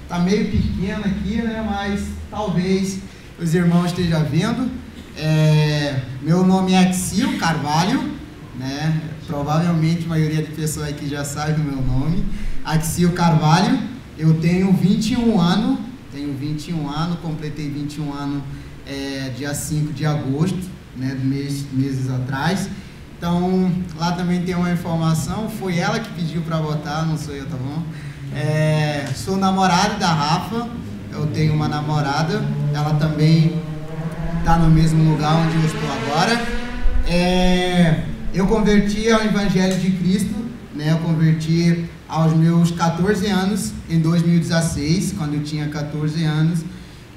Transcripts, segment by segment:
Tá meio pequeno aqui, né? Mas talvez os irmãos estejam vendo. Meu nome é Axio Carvalho, né? Provavelmente a maioria de pessoas aqui já sabe o meu nome. Axio Carvalho. Eu tenho 21 anos. Completei 21 anos dia 5 de agosto, né? Meses atrás. Então, lá também tem uma informação. Foi ela que pediu para votar, não sou eu, tá bom? Sou namorado da Rafa. Eu tenho uma namorada. Ela também está no mesmo lugar onde eu estou agora. Eu converti ao Evangelho de Cristo, né? Eu converti aos meus 14 anos, em 2016, quando eu tinha 14 anos.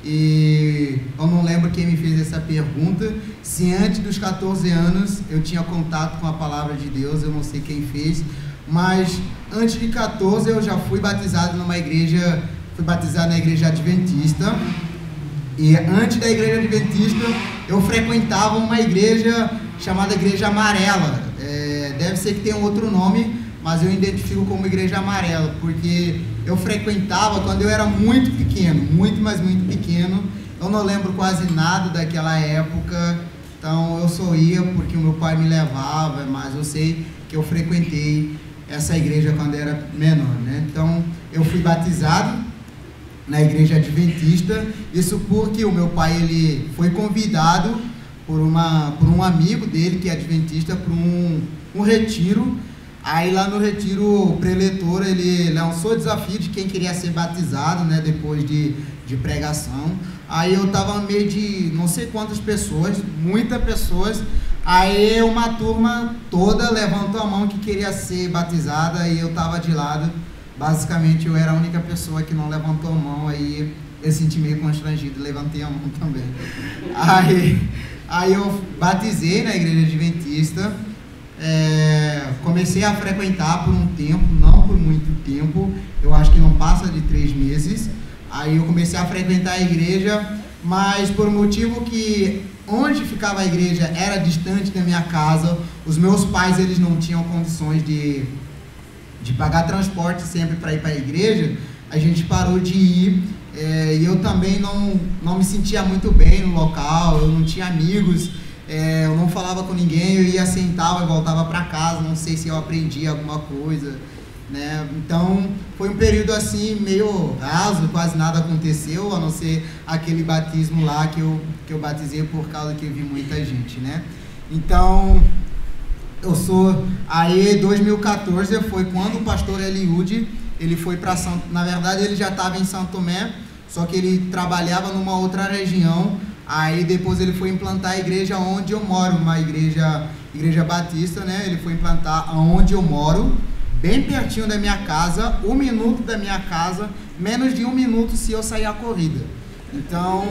E eu não lembro quem me fez essa pergunta, se antes dos 14 anos eu tinha contato com a palavra de Deus. Eu não sei quem fez, mas antes de 14 eu já fui batizado numa igreja, fui batizado na igreja adventista. E antes da igreja adventista eu frequentava uma igreja chamada Igreja Amarela. Deve ser que tem um outro nome, mas eu identifico como Igreja Amarela, porque eu frequentava quando eu era muito pequeno, muito pequeno. Eu não lembro quase nada daquela época, então eu só ia porque o meu pai me levava, mas eu sei que eu frequentei essa igreja quando era menor, né? Então eu fui batizado na igreja adventista, isso porque o meu pai ele foi convidado por um amigo dele que é adventista para um retiro. Aí lá no retiro o preletor ele lançou o desafio de quem queria ser batizado, né, depois de pregação. Aí eu tava no meio de não sei quantas pessoas, muitas pessoas. Aí uma turma toda levantou a mão que queria ser batizada e eu tava de lado. Basicamente eu era a única pessoa que não levantou a mão. Aí eu senti meio constrangido, levantei a mão também. Aí eu batizei na igreja adventista. Comecei a frequentar por um tempo, não por muito tempo, eu acho que não passa de 3 meses. Aí eu comecei a frequentar a igreja, mas por um motivo que onde ficava a igreja era distante da minha casa. Os meus pais eles não tinham condições de pagar transporte sempre para ir para a igreja. A gente parou de ir, e eu também não me sentia muito bem no local, eu não tinha amigos. Eu não falava com ninguém, eu ia, sentava e voltava para casa, não sei se eu aprendi alguma coisa, né? Então foi um período assim meio raso, quase nada aconteceu, a não ser aquele batismo lá que eu batizei por causa que eu vi muita gente, né? Então aí 2014 foi quando o pastor Eliud, ele foi para na verdade ele já estava em Santo Tomé, só que ele trabalhava numa outra região. Aí depois ele foi implantar a igreja onde eu moro, uma igreja batista, né? Ele foi implantar onde eu moro, bem pertinho da minha casa, 1 minuto da minha casa, menos de 1 minuto se eu sair a corrida. Então,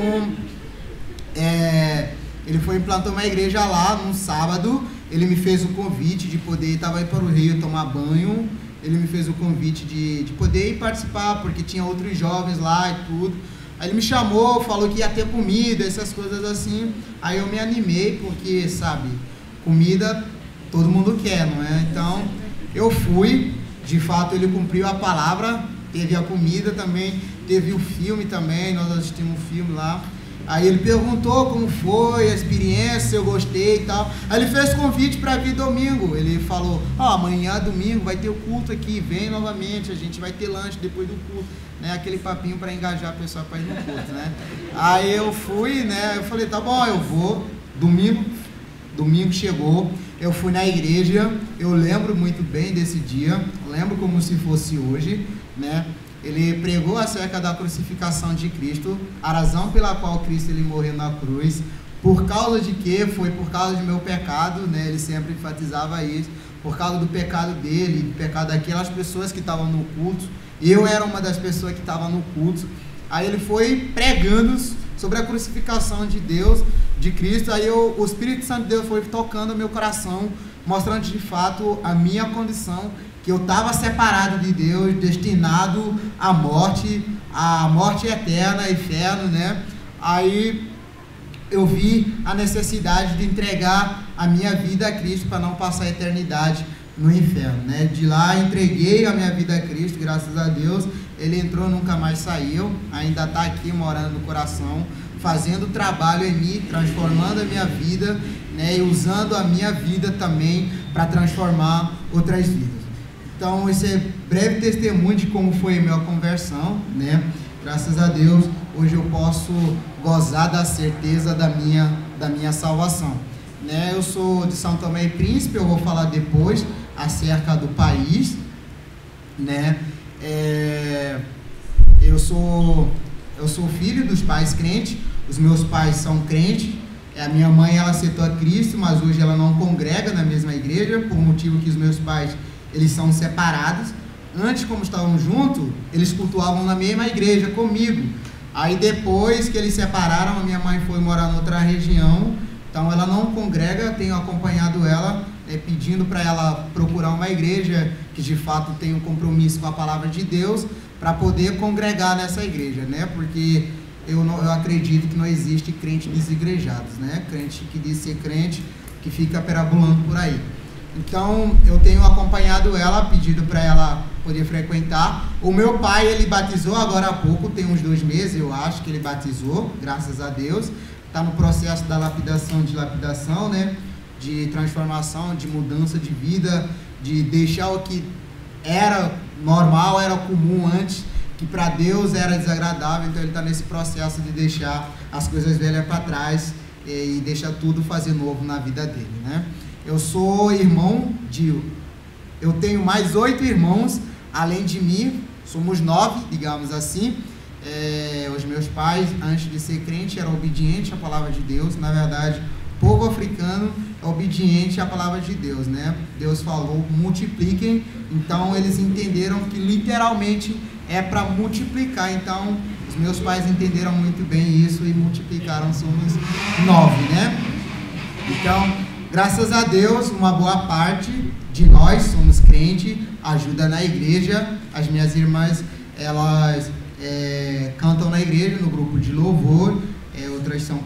ele foi implantar uma igreja lá num sábado. Ele me fez o convite de poder, estava indo para o Rio tomar banho. Ele me fez o convite de poder ir participar, porque tinha outros jovens lá e tudo. Aí ele me chamou, falou que ia ter comida, essas coisas assim. Aí eu me animei, porque, sabe, comida todo mundo quer, não é? Então, eu fui, de fato ele cumpriu a palavra, teve a comida também, teve o filme também, nós assistimos um filme lá. Aí ele perguntou como foi a experiência, se eu gostei e tal. Aí ele fez convite para vir domingo. Ele falou, amanhã domingo vai ter o culto aqui, vem novamente, a gente vai ter lanche depois do culto, né? Aquele papinho para engajar a pessoa para ir no culto, né? Aí eu fui, né? Eu falei, tá bom, eu vou. Domingo chegou, eu fui na igreja. Eu lembro muito bem desse dia, lembro como se fosse hoje, né? Ele pregou acerca da crucificação de Cristo, a razão pela qual Cristo ele morreu na cruz, por causa de quê? Foi por causa do meu pecado, né? Ele sempre enfatizava isso, por causa do pecado dele, do pecado daquelas pessoas que estavam no culto. Eu era uma das pessoas que estava no culto. Aí ele foi pregando sobre a crucificação de Deus, de Cristo. Aí o Espírito Santo de Deus foi tocando o meu coração, mostrando de fato a minha condição, que eu estava separado de Deus, destinado à morte eterna, inferno, né? Aí eu vi a necessidade de entregar a minha vida a Cristo para não passar a eternidade no inferno, né? De lá entreguei a minha vida a Cristo, graças a Deus. ele entrou, nunca mais saiu, ainda está aqui morando no coração, fazendo trabalho em mim, transformando a minha vida, né, e usando a minha vida também para transformar outras vidas. Então, esse é breve testemunho de como foi a minha conversão, né? Graças a Deus, hoje eu posso gozar da certeza da minha salvação. Né? Eu sou de São Tomé e Príncipe, eu vou falar depois acerca do país, né? Eu sou filho dos pais crentes, os meus pais são crentes. A minha mãe, ela aceitou a Cristo, mas hoje ela não congrega na mesma igreja, por motivo que os meus pais, eles são separados. Antes, como estavam juntos, eles cultuavam na mesma igreja comigo. Aí depois que eles separaram, a minha mãe foi morar em outra região, então ela não congrega. Tenho acompanhado ela, pedindo para ela procurar uma igreja que de fato tenha um compromisso com a palavra de Deus, para poder congregar nessa igreja, né? Porque eu acredito que não existe crente desigrejados, né? Crente que diz ser crente, que fica perambulando por aí. Então, eu tenho acompanhado ela, pedido para ela poder frequentar. O meu pai, ele batizou agora há pouco, tem uns 2 meses, eu acho que ele batizou, graças a Deus. Está no processo da lapidação, né? De transformação, de mudança de vida, de deixar o que era normal, era comum antes, que para Deus era desagradável. Então, ele está nesse processo de deixar as coisas velhas para trás e deixar tudo fazer novo na vida dele, né? Eu sou irmão eu tenho mais 8 irmãos, além de mim, somos 9, digamos assim. Os meus pais, antes de ser crente, eram obedientes à palavra de Deus. Na verdade, o povo africano é obediente à palavra de Deus, né? Deus falou, multipliquem, então eles entenderam que literalmente é para multiplicar. Então, os meus pais entenderam muito bem isso e multiplicaram, somos 9, né? Então, graças a Deus, uma boa parte de nós somos crentes, ajuda na igreja. As minhas irmãs, elas cantam na igreja, no grupo de louvor, outras são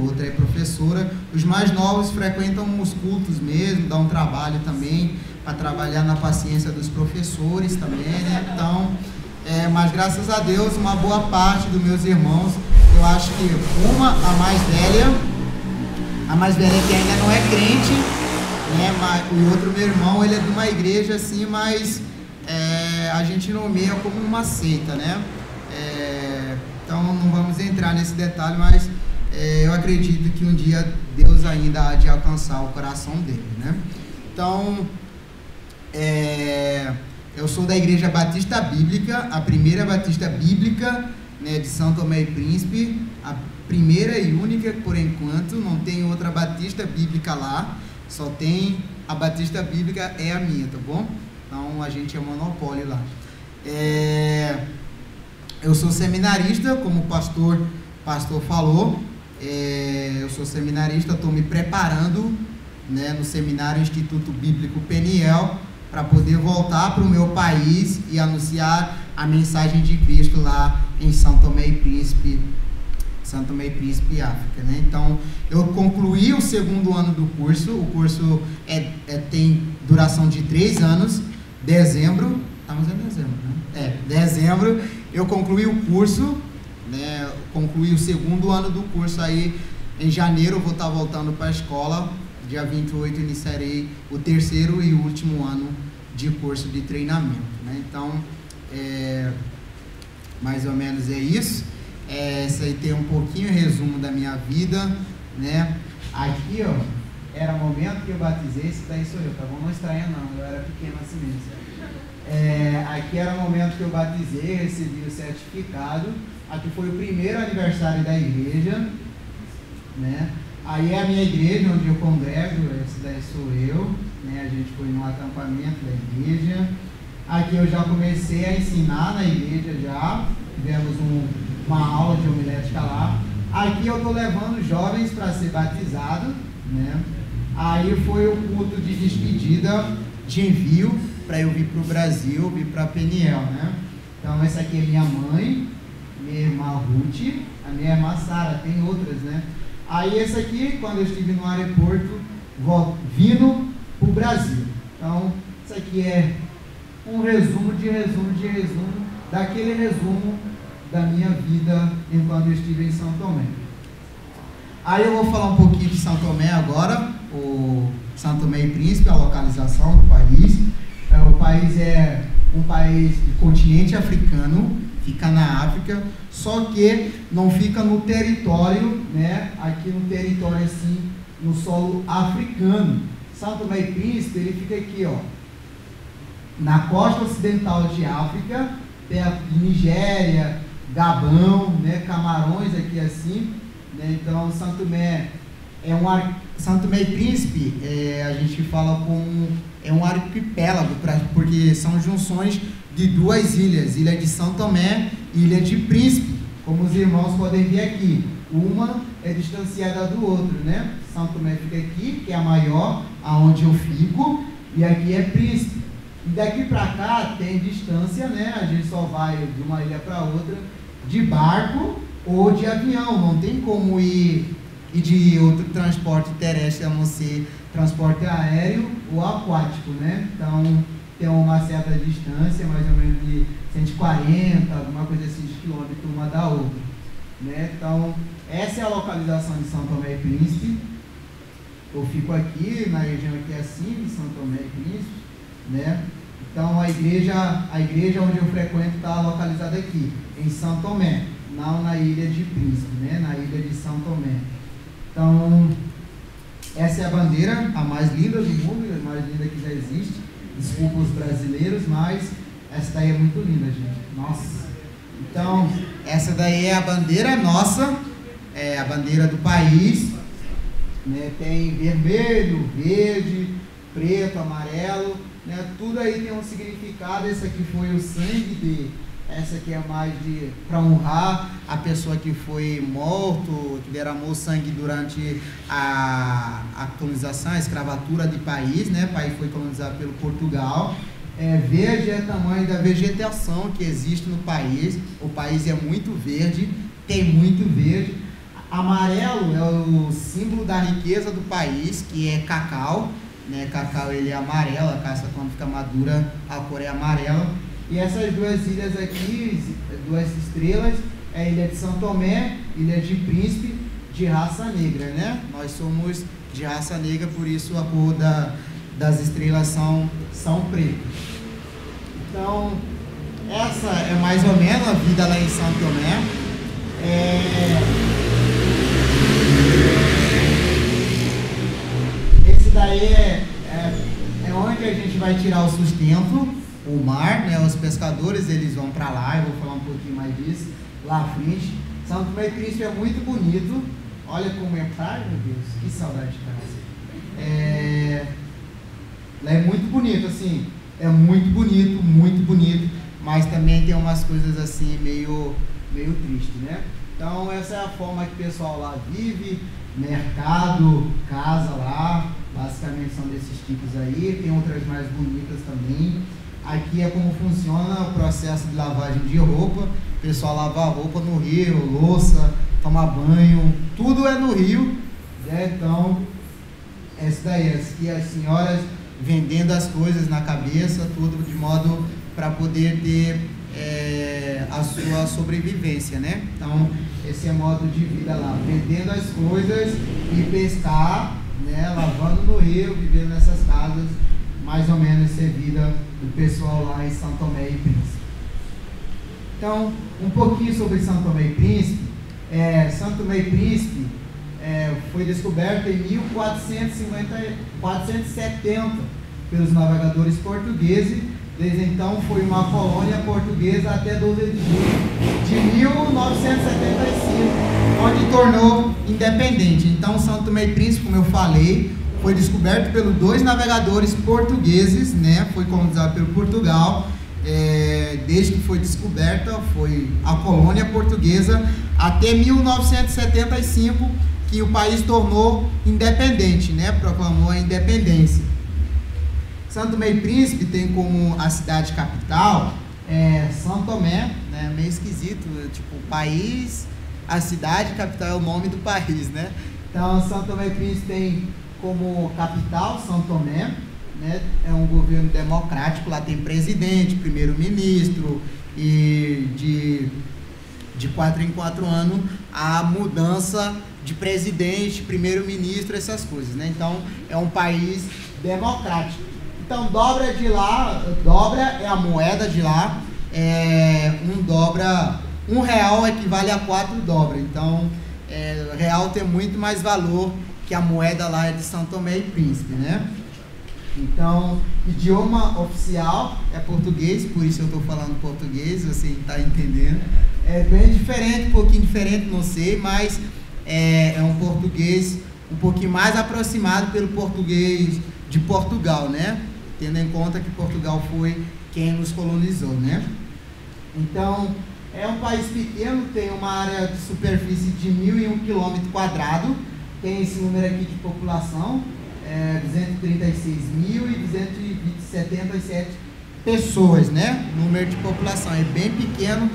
outra é professora. Os mais novos frequentam os cultos mesmo, dão um trabalho também, para trabalhar na paciência dos professores também, né? Então, mas graças a Deus, uma boa parte dos meus irmãos, eu acho que a mais velha que ainda não é crente, né? Mas o outro meu irmão, ele é de uma igreja assim, mas a gente nomeia como uma seita, né? Então não vamos entrar nesse detalhe, mas eu acredito que um dia Deus ainda há de alcançar o coração dele, né? Então, eu sou da Igreja Batista Bíblica, a primeira Batista Bíblica, né, de São Tomé e Príncipe, a primeira e única por enquanto. Não tem outra Batista Bíblica lá, só tem a Batista Bíblica, é a minha, tá bom? Então a gente é monopólio lá. Eu sou seminarista, como o pastor falou. Eu sou seminarista, estou me preparando, né, no Seminário Instituto Bíblico Peniel, para poder voltar para o meu país e anunciar a mensagem de Cristo lá em São Tomé e Príncipe, África, né? Então, eu concluí o 2º ano do curso. O curso tem duração de 3 anos. Dezembro, estamos em dezembro, né? Dezembro, eu concluí o curso, né? Concluí o 2º ano do curso. Aí, em janeiro, eu vou estar voltando para a escola. Dia 28, iniciarei o 3º e último ano de curso de treinamento, né? Então, mais ou menos é isso. Esse aí tem um pouquinho resumo da minha vida, né? Aqui, ó, era o momento que eu batizei. Esse daí sou eu, tá bom? Não estranha não, eu era pequeno assim mesmo. Aqui era o momento que eu batizei, recebi o certificado. Aqui foi o primeiro aniversário da igreja, né? Aí é a minha igreja onde eu congrego. Esse daí sou eu, né? A gente foi num acampamento da igreja. Aqui eu já comecei a ensinar na igreja já. Tivemos uma aula de homilética lá. Aqui eu estou levando jovens para ser batizado, né? Aí foi o culto de despedida, de envio, para eu vir para o Brasil, vir para Peniel, né? Então essa aqui é minha mãe, minha irmã Ruth, a minha irmã Sara, tem outras, né? Aí esse aqui, quando eu estive no aeroporto, vindo para o Brasil. Então, isso aqui é um resumo daquele resumo da minha vida enquanto eu estive em São Tomé. Aí eu vou falar um pouquinho de São Tomé agora, o São Tomé e Príncipe, a localização do país. O país é um país do continente africano, fica na África, só que não fica no território, né, aqui no território assim, no solo africano. São Tomé e Príncipe, ele fica aqui, ó, na costa ocidental de África, perto de Nigéria, Gabão, né, Camarões aqui assim, né, então São Tomé é São Tomé e Príncipe, a gente fala como um arquipélago, porque são junções de duas ilhas, Ilha de São Tomé e Ilha de Príncipe, como os irmãos podem ver aqui. Uma é distanciada do outro, né? São Tomé fica aqui, que é a maior, aonde eu fico, e aqui é Príncipe. E daqui para cá tem distância, né? A gente só vai de uma ilha para outra de barco ou de avião, não tem como ir de outro transporte terrestre a não ser transporte aéreo ou aquático, né? Então tem uma certa distância, mais ou menos de 140, alguma coisa assim de quilômetro uma da outra, né? Então essa é a localização de São Tomé e Príncipe. Eu fico aqui na região aqui assim de São Tomé e Príncipe, né? Então a igreja onde eu frequento está localizada aqui em São Tomé, não na Ilha de Príncipe, né? Na Ilha de São Tomé. Então essa é a bandeira, a mais linda do mundo, a mais linda que já existe. Desculpa os brasileiros, mas essa daí é muito linda, gente. Nossa! Então, essa daí é a bandeira nossa, é a bandeira do país, né? Tem vermelho, verde, preto, amarelo, né? Tudo aí tem um significado. Esse aqui foi o sangue de... Essa aqui é mais para honrar a pessoa que foi morto, que derramou sangue durante a colonização, a escravatura do país, né? O país foi colonizado pelo Portugal. Verde é o tamanho da vegetação que existe no país. O país é muito verde, tem muito verde. Amarelo é o símbolo da riqueza do país, que é cacau, né? Cacau ele é amarelo, a casca quando fica madura a cor é amarela. E essas duas ilhas aqui, duas estrelas, é a Ilha de São Tomé, Ilha de Príncipe, de raça negra, né? Nós somos de raça negra, por isso a cor das estrelas são pretas. Então, essa é mais ou menos a vida lá em São Tomé. Esse daí é onde a gente vai tirar o sustento. O mar, né, os pescadores, eles vão para lá, eu vou falar um pouquinho mais disso lá à frente. São Tomé e Príncipe é muito bonito, olha como é praia, meu Deus, que saudade de casa. Lá é muito bonito, assim, é muito bonito, mas também tem umas coisas assim meio triste, né? Então essa é a forma que o pessoal lá vive, mercado, casa lá, basicamente são desses tipos aí, tem outras mais bonitas também. Aqui é como funciona o processo de lavagem de roupa. O pessoal lava a roupa no rio, louça, toma banho, tudo é no rio, né? Então, essa daí, aqui as senhoras vendendo as coisas na cabeça, tudo de modo para poder ter a sua sobrevivência, né? Então, esse é o modo de vida lá, vendendo as coisas e pescar, né? Lavando no rio, vivendo nessas casas. Mais ou menos essa é a vida do pessoal lá em São Tomé e Príncipe. Então, um pouquinho sobre São Tomé e Príncipe. São Tomé e Príncipe foi descoberto em 1470 pelos navegadores portugueses. Desde então foi uma colônia portuguesa até 12 de julho de 1975, onde tornou independente. Então, São Tomé e Príncipe, como eu falei, foi descoberto pelos dois navegadores portugueses, né? Foi colonizado pelo Portugal. Desde que foi descoberta, foi a colônia portuguesa até 1975, que o país tornou independente, né? Proclamou a independência. São Tomé e Príncipe tem como a cidade capital São Tomé, né? Meio esquisito, tipo, o país, a cidade capital é o nome do país, né? Então, São Tomé e Príncipe tem como capital São Tomé, né? É um governo democrático, lá tem presidente, primeiro-ministro e de 4 em 4 anos a mudança de presidente, primeiro-ministro, essas coisas, né? Então é um país democrático. Então dobra de lá, dobra é a moeda de lá, um real equivale a 4 dobras. Então real tem muito mais valor que a moeda lá de São Tomé e Príncipe, né? Então, idioma oficial é português, por isso eu estou falando português, você está entendendo. É bem diferente, um pouquinho diferente, não sei, mas é um português um pouquinho mais aproximado pelo português de Portugal, né? Tendo em conta que Portugal foi quem nos colonizou, né? Então, é um país pequeno, tem uma área de superfície de 1.001 km², tem esse número aqui de população, 236.277 pessoas, né? Número de população, é bem pequeno,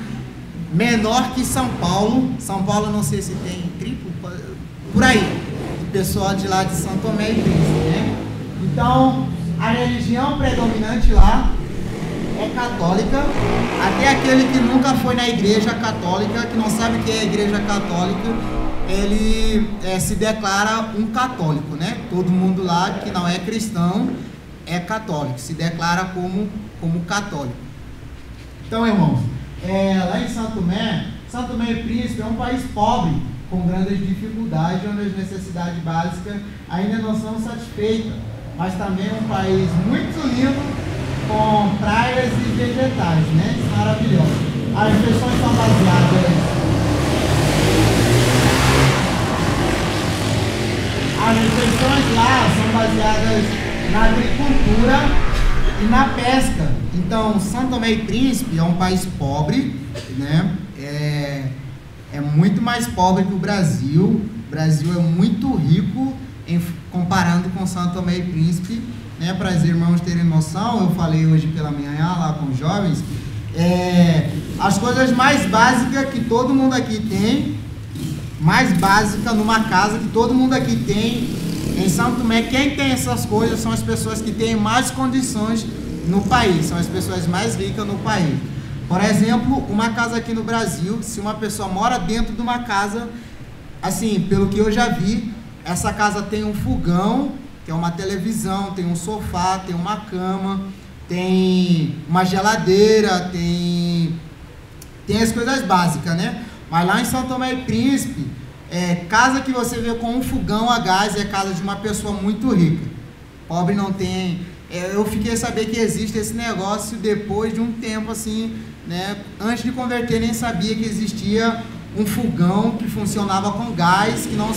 menor que São Paulo. São Paulo, não sei se tem triplo, por aí, o pessoal de lá de São Tomé e Príncipe, né? Então, a religião predominante lá é católica. Até aquele que nunca foi na igreja católica, que não sabe o que é a igreja católica, ele se declara um católico, né? Todo mundo lá que não é cristão é católico, se declara como católico. Então, irmãos, lá em São Tomé e Príncipe é um país pobre, com grandes dificuldades, onde as necessidades básicas ainda não são satisfeitas, mas também é um país muito lindo, com praias e vegetais, né? Maravilhoso. As refeições são baseadas lá são baseadas na agricultura e na pesca. Então, São Tomé e Príncipe é um país pobre, né? É muito mais pobre que o Brasil. O Brasil é muito rico comparando com São Tomé e Príncipe, né? Para os irmãos terem noção, eu falei hoje pela manhã lá com os jovens, as coisas mais básicas que todo mundo aqui tem, mais básica numa casa que todo mundo aqui tem, em São Tomé, quem tem essas coisas são as pessoas que têm mais condições no país, são as pessoas mais ricas no país. Por exemplo, uma casa aqui no Brasil, se uma pessoa mora dentro de uma casa, assim, pelo que eu já vi, essa casa tem um fogão, tem uma televisão, tem um sofá, tem uma cama, tem uma geladeira, tem as coisas básicas, né? Mas lá em São Tomé e Príncipe, casa que você vê com um fogão a gás é casa de uma pessoa muito rica. Pobre não tem. Eu fiquei a saber que existe esse negócio depois de um tempo assim, né? Antes de converter nem sabia que existia um fogão que funcionava com gás, que não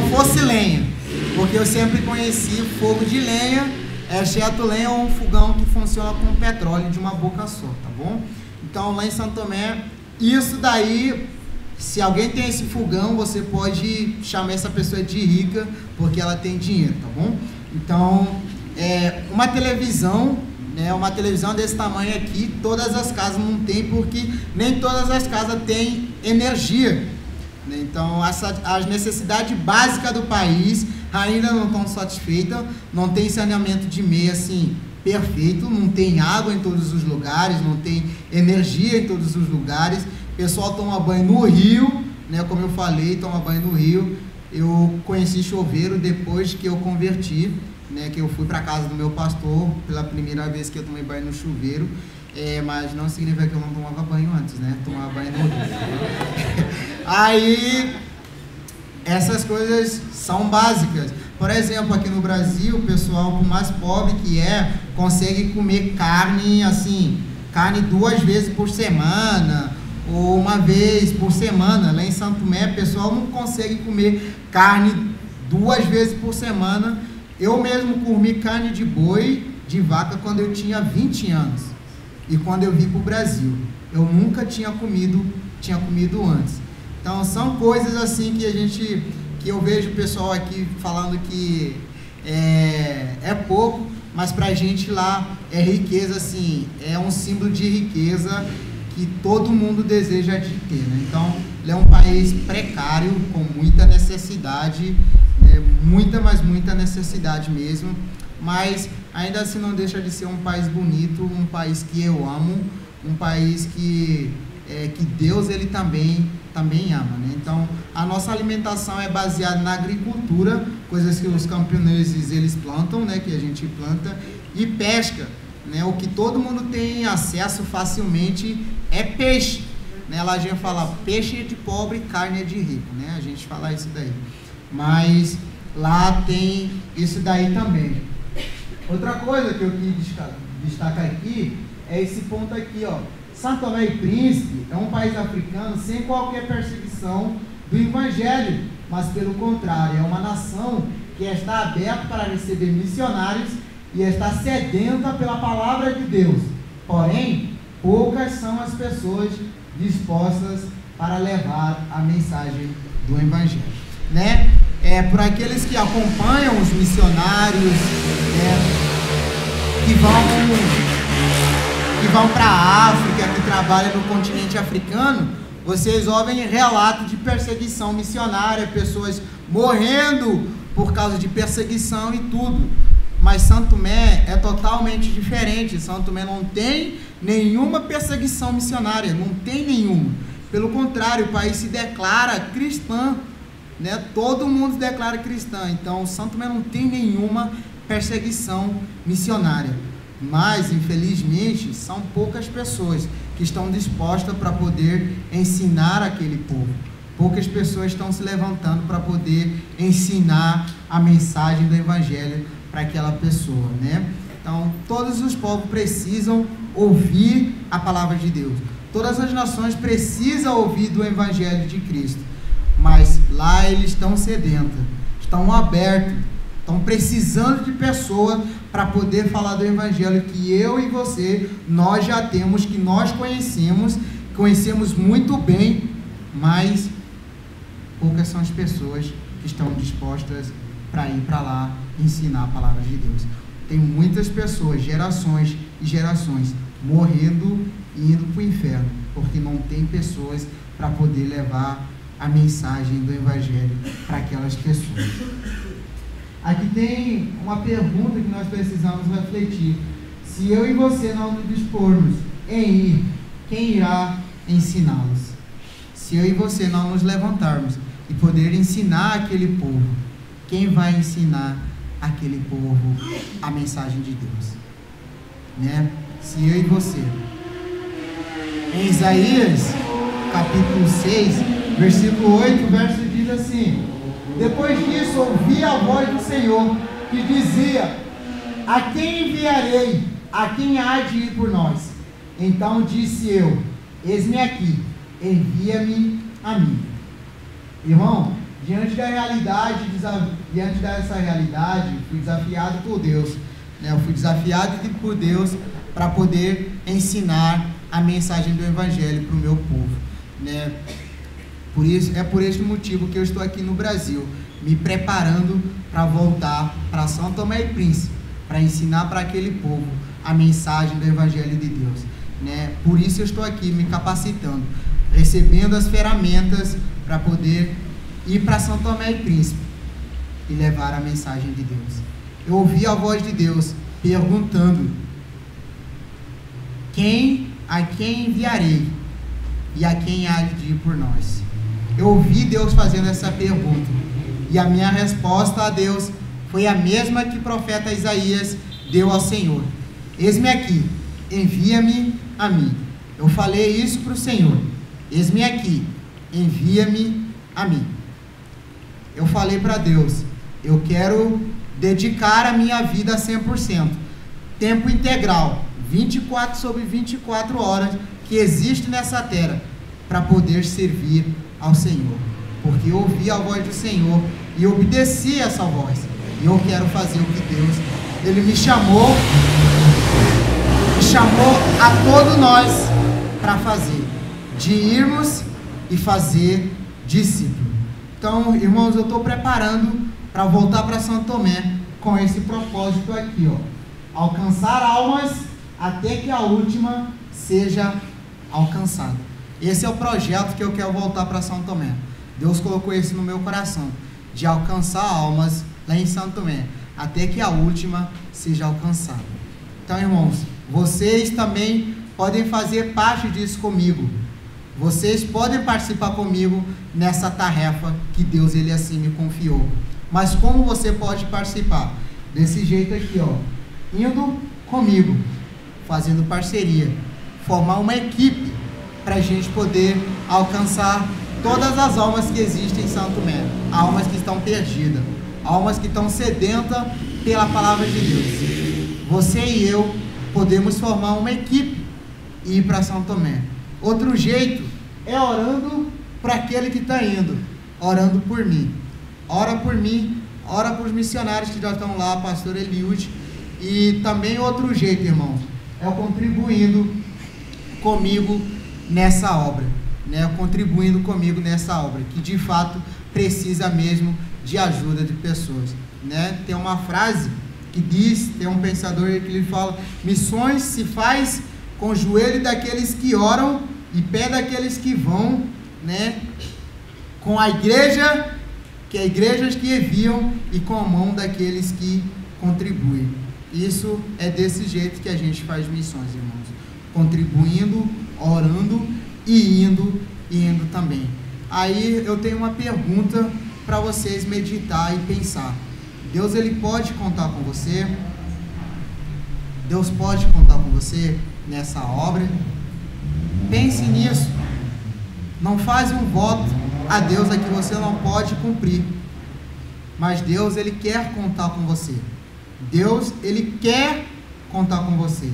fosse lenha. Porque eu sempre conheci fogo de lenha, exceto lenha ou um fogão que funciona com petróleo de uma boca só, tá bom? Então lá em São Tomé, isso daí, se alguém tem esse fogão, você pode chamar essa pessoa de rica, porque ela tem dinheiro, tá bom? Então, uma televisão, né, uma televisão desse tamanho aqui, todas as casas não tem, porque nem todas as casas têm energia, né? Então, as necessidades básicas do país ainda não estão satisfeitas, não tem saneamento de meio assim perfeito, não tem água em todos os lugares, não tem energia em todos os lugares. O pessoal toma banho no rio, né? Como eu falei, toma banho no rio. Eu conheci chuveiro depois que eu converti, né? Que eu fui para casa do meu pastor pela primeira vez que eu tomei banho no chuveiro. Mas não significa que eu não tomava banho antes, né? Tomava banho no rio. Aí, essas coisas são básicas. Por exemplo, aqui no Brasil, o pessoal, por mais pobre que consegue comer carne, assim, carne 2 vezes por semana, ou 1 vez por semana. Lá em São Tomé, o pessoal não consegue comer carne 2 vezes por semana. Eu mesmo comi carne de boi, de vaca, quando eu tinha 20 anos. E quando eu vim para o Brasil, eu nunca tinha comido antes. Então, são coisas assim que eu vejo o pessoal aqui falando que é pouco, mas pra gente lá é riqueza, assim, é um símbolo de riqueza que todo mundo deseja de ter, né? Então, ele é um país precário, com muita necessidade, né? Mas muita necessidade mesmo, mas ainda assim não deixa de ser um país bonito, um país que eu amo, um país que Deus ele também ama, né? Então a nossa alimentação é baseada na agricultura, coisas que os camponeses eles plantam, né? Que a gente planta, e pesca, né? O que todo mundo tem acesso facilmente é peixe, né? Lá a gente fala peixe é de pobre, carne é de rico, né? A gente fala isso daí, mas lá tem isso daí também. Outra coisa que eu quis destacar aqui é esse ponto aqui, ó. São Tomé e Príncipe é um país africano sem qualquer perseguição do Evangelho, mas pelo contrário, é uma nação que está aberta para receber missionários e está sedenta pela palavra de Deus. Porém, poucas são as pessoas dispostas para levar a mensagem do Evangelho, né? Por aqueles que acompanham os missionários, que vão para a África, que trabalham no continente africano, vocês ouvem relatos de perseguição missionária, pessoas morrendo por causa de perseguição e tudo. Mas São Tomé é totalmente diferente. São Tomé não tem nenhuma perseguição missionária, não tem nenhuma. Pelo contrário, o país se declara cristão, né? Todo mundo se declara cristão. Então, São Tomé não tem nenhuma perseguição missionária. Mas, infelizmente, são poucas pessoas que estão dispostas para poder ensinar aquele povo. Poucas pessoas estão se levantando para poder ensinar a mensagem do Evangelho para aquela pessoa, né? Então, todos os povos precisam ouvir a palavra de Deus. Todas as nações precisam ouvir do Evangelho de Cristo. Mas lá eles estão sedentos, estão abertos, estão precisando de pessoas para poder falar do Evangelho que eu e você, nós já temos, que nós conhecemos muito bem, mas poucas são as pessoas que estão dispostas para ir para lá ensinar a palavra de Deus. Tem muitas pessoas, gerações e gerações, morrendo e indo para o inferno, porque não tem pessoas para poder levar a mensagem do Evangelho para aquelas pessoas. Aqui tem uma pergunta que nós precisamos refletir. Se eu e você não nos dispormos em ir, quem irá ensiná-los? Se eu e você não nos levantarmos e poder ensinar aquele povo, quem vai ensinar aquele povo a mensagem de Deus? Né? Se eu e você. Em Isaías, capítulo 6, versículo 8, o verso diz assim: depois disso ouvi a voz do Senhor que dizia: a quem enviarei? A quem há de ir por nós? Então disse eu: eis-me aqui, envia-me a mim. Irmão, diante dessa realidade, fui desafiado por Deus, né? Eu fui desafiado por Deus para poder ensinar a mensagem do Evangelho para o meu povo, né? É por este motivo que eu estou aqui no Brasil, me preparando para voltar para São Tomé e Príncipe, para ensinar para aquele povo a mensagem do Evangelho de Deus, né? Por isso eu estou aqui me capacitando, recebendo as ferramentas para poder ir para São Tomé e Príncipe e levar a mensagem de Deus. Eu ouvi a voz de Deus perguntando: a quem enviarei e a quem há de ir por nós? Eu ouvi Deus fazendo essa pergunta, e a minha resposta a Deus foi a mesma que o profeta Isaías deu ao Senhor: eis-me aqui, envia-me a mim. Eu falei isso para o Senhor: eis-me aqui, envia-me a mim. Eu falei para Deus: eu quero dedicar a minha vida a 100%, tempo integral, 24 sobre 24 horas que existe nessa terra, para poder servir ao Senhor, porque eu ouvi a voz do Senhor e obedeci essa voz, e eu quero fazer o que Deus, Ele me chamou a todos nós para fazer, de irmos e fazer discípulo. Então, irmãos, eu estou preparando para voltar para São Tomé com esse propósito aqui, ó: alcançar almas até que a última seja alcançada. Esse é o projeto que eu quero voltar para São Tomé. Deus colocou isso no meu coração, de alcançar almas lá em São Tomé, até que a última seja alcançada. Então, irmãos, vocês também podem fazer parte disso comigo. Vocês podem participar comigo nessa tarefa que Deus ele assim me confiou. Mas como você pode participar? Desse jeito aqui, ó, indo comigo, fazendo parceria, formar uma equipe para a gente poder alcançar todas as almas que existem em Santo Tomé, almas que estão perdidas, almas que estão sedentas pela palavra de Deus. Você e eu podemos formar uma equipe e ir para São Tomé. Outro jeito é orando para aquele que está indo, orando por mim. Ora por mim, ora por os missionários que já estão lá, pastor Eliud. E também outro jeito, irmão, é contribuindo comigo nessa obra, né? Contribuindo comigo nessa obra, que de fato precisa mesmo de ajuda de pessoas, né? Tem uma frase que diz, tem um pensador que ele fala: missões se faz com o joelho daqueles que oram e pé daqueles que vão, né? Com a igreja, que é igrejas que enviam, e com a mão daqueles que contribuem. Isso é desse jeito que a gente faz missões, irmãos, contribuindo, orando e indo também. Aí eu tenho uma pergunta para vocês meditar e pensar. Deus ele pode contar com você? Deus pode contar com você nessa obra? Pense nisso. Não faz um voto a Deus a que você não pode cumprir. Mas Deus ele quer contar com você. Deus ele quer contar com você.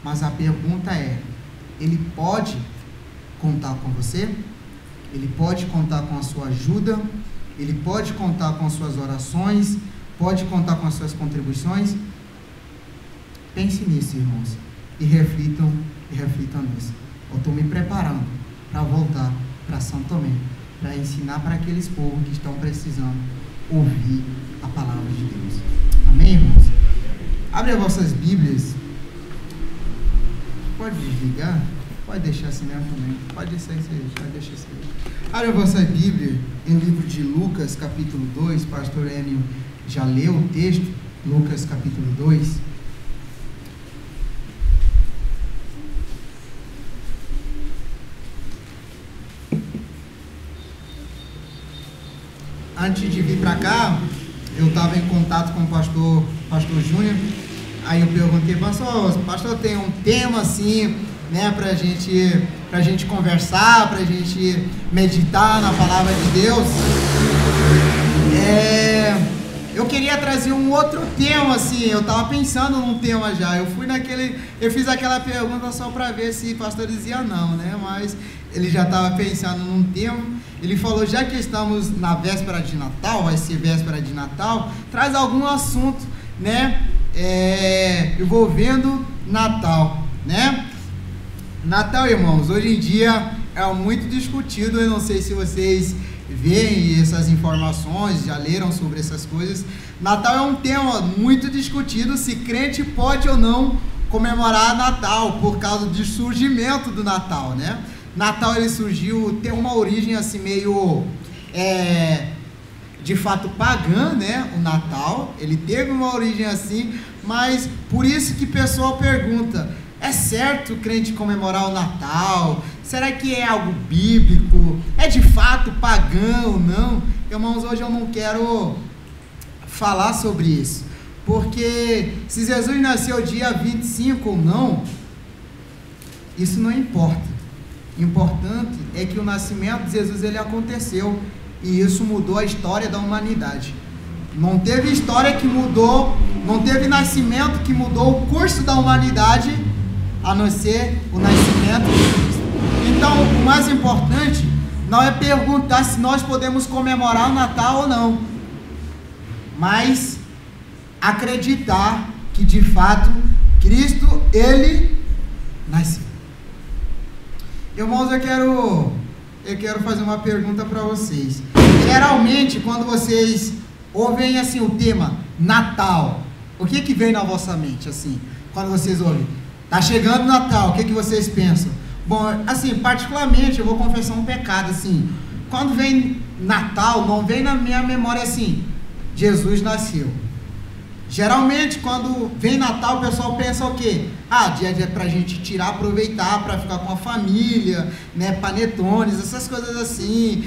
Mas a pergunta é: ele pode contar com você? Ele pode contar com a sua ajuda? Ele pode contar com as suas orações? Pode contar com as suas contribuições? Pense nisso, irmãos, e reflitam nisso. Eu estou me preparando para voltar para São Tomé, para ensinar para aqueles povos que estão precisando ouvir a palavra de Deus. Amém, irmãos? Abre as vossas Bíblias. Pode desligar? Pode deixar assim mesmo também. Pode deixar isso aí, pode deixar isso aí. Abre a vossa Bíblia em livro de Lucas, capítulo 2. Pastor Enio já leu o texto. Lucas, capítulo 2. Antes de vir para cá, eu estava em contato com o pastor Júnior. Aí eu perguntei: pastor, tem um tema assim, né, pra gente conversar, pra gente meditar na palavra de Deus? Eu queria trazer um outro tema, assim, eu tava pensando num tema já, eu fiz aquela pergunta só para ver se o pastor dizia não, né, mas ele já estava pensando num tema. Ele falou: já que estamos na véspera de Natal, vai ser véspera de Natal, traz algum assunto, né, envolvendo Natal, né? Natal, irmãos, hoje em dia é muito discutido. Eu não sei se vocês veem essas informações, já leram sobre essas coisas. Natal é um tema muito discutido, se crente pode ou não comemorar Natal, por causa do surgimento do Natal, né? Natal ele surgiu, tem uma origem assim meio, de fato pagã, né? O Natal, ele teve uma origem assim, mas por isso que o pessoal pergunta: é certo o crente comemorar o Natal? Será que é algo bíblico? É de fato pagão ou não? Irmãos, hoje eu não quero falar sobre isso, porque se Jesus nasceu dia 25 ou não, isso não importa. O importante é que o nascimento de Jesus ele aconteceu, e isso mudou a história da humanidade. Não teve história que mudou, não teve nascimento que mudou o curso da humanidade, a não ser o nascimento de Cristo. Então, o mais importante não é perguntar se nós podemos comemorar o Natal ou não, mas acreditar que de fato Cristo ele nasceu. Irmãos, eu quero fazer uma pergunta para vocês. Geralmente, quando vocês ouvem assim o tema Natal, o que vem na vossa mente assim? Quando vocês ouvem, tá chegando o Natal, o que vocês pensam? Bom, assim, particularmente, eu vou confessar um pecado, assim, quando vem Natal, não vem na minha memória assim, Jesus nasceu. Geralmente, quando vem Natal, o pessoal pensa o quê? Dia pra gente tirar, aproveitar, pra ficar com a família, né? Panetones, essas coisas assim,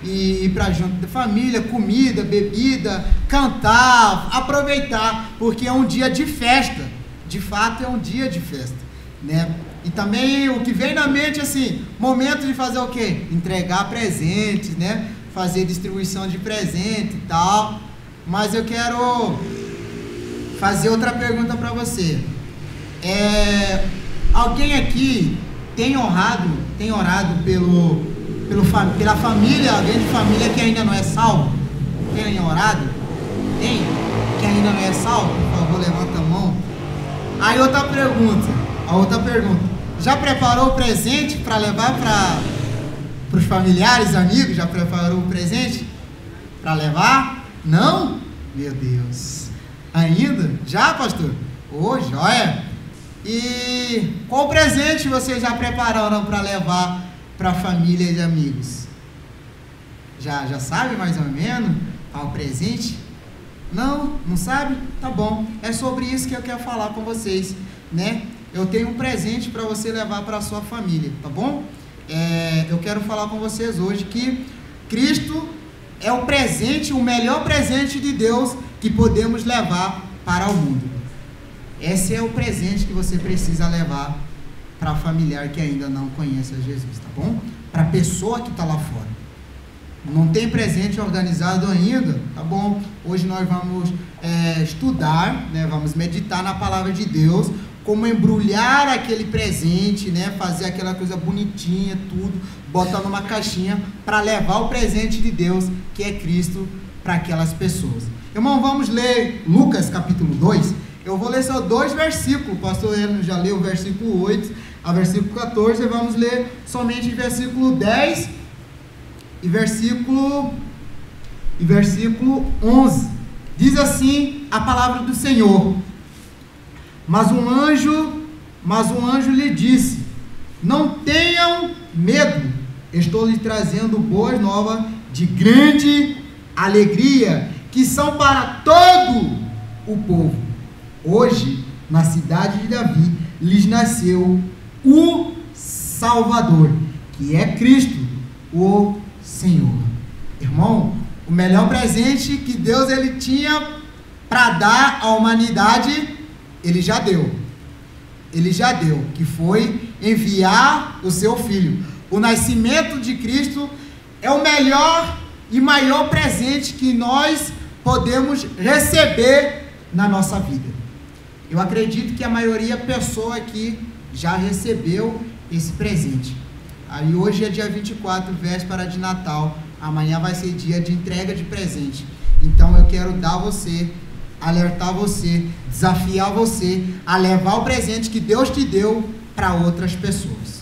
e ir pra junto da família, comida, bebida, cantar, aproveitar, porque é um dia de festa. De fato, é um dia de festa, né? E também o que vem na mente, assim, momento de fazer o quê? Entregar presentes, né? Fazer distribuição de presente e tal. Mas eu quero fazer outra pergunta para você. Alguém aqui tem orado pela família, alguém de família que ainda não é salvo? Tem orado? Tem? Que ainda não é salvo? Por favor, levanta a mão. Aí a outra pergunta. Já preparou o presente para levar para os familiares, amigos? Já preparou o presente para levar? Não? Meu Deus. Ainda? Já, pastor? Joia. E qual presente vocês já prepararam para levar para a família e amigos? Já sabe mais ou menos qual presente? Não sabe? Tá bom. É sobre isso que eu quero falar com vocês, né? Eu tenho um presente para você levar para a sua família, tá bom? Eu quero falar com vocês hoje que Cristo é o presente, o melhor presente de Deus que podemos levar para o mundo. Esse é o presente que você precisa levar para familiar que ainda não conhece a Jesus, tá bom? Para a pessoa que está lá fora. Não tem presente organizado ainda, tá bom? Hoje nós vamos estudar, né? Vamos meditar na palavra de Deus, como embrulhar aquele presente, né? Fazer aquela coisa bonitinha, tudo, botar numa caixinha para levar o presente de Deus, que é Cristo, para aquelas pessoas. Irmão, vamos ler Lucas capítulo 2. Eu vou ler só 2 versículos. O pastor Heleno já leu o versículo 8 a versículo 14. Vamos ler somente versículo 10 e versículo 11. Diz assim a palavra do Senhor: Mas um anjo lhe disse: Não tenham medo, estou lhe trazendo boas novas de grande alegria, que são para todo o povo. Hoje, na cidade de Davi, lhes nasceu o Salvador, que é Cristo, o Senhor. Irmão, o melhor presente que Deus ele tinha para dar à humanidade, Ele já deu, que foi enviar o seu Filho. O nascimento de Cristo é o melhor e maior presente que nós podemos receber na nossa vida. Eu acredito que a maioria da pessoa aqui já recebeu esse presente. Aí hoje é dia 24, véspera de Natal, amanhã vai ser dia de entrega de presente. Então eu quero alertar você, desafiar você a levar o presente que Deus te deu para outras pessoas,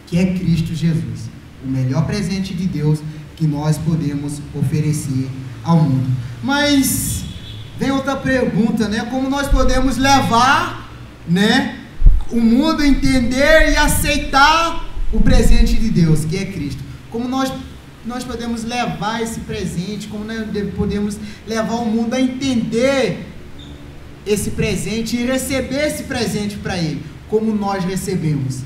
que é Cristo Jesus, o melhor presente de Deus que nós podemos oferecer ao mundo. Mas vem outra pergunta, né? Como nós podemos levar, né, o mundo a entender e aceitar o presente de Deus, que é Cristo? Como nós podemos levar esse presente, como nós podemos levar o mundo a entender esse presente e receber esse presente para ele, como nós recebemos?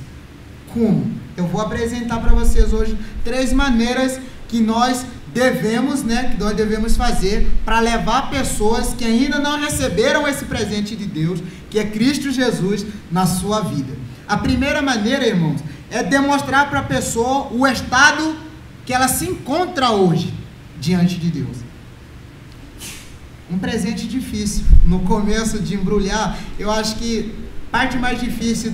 Como? Eu vou apresentar para vocês hoje 3 maneiras que nós devemos fazer para levar pessoas que ainda não receberam esse presente de Deus, que é Cristo Jesus, na sua vida. A primeira maneira, irmãos, é demonstrar para a pessoa o estado que ela se encontra hoje diante de Deus. Um presente difícil. No começo de embrulhar, eu acho que a parte mais difícil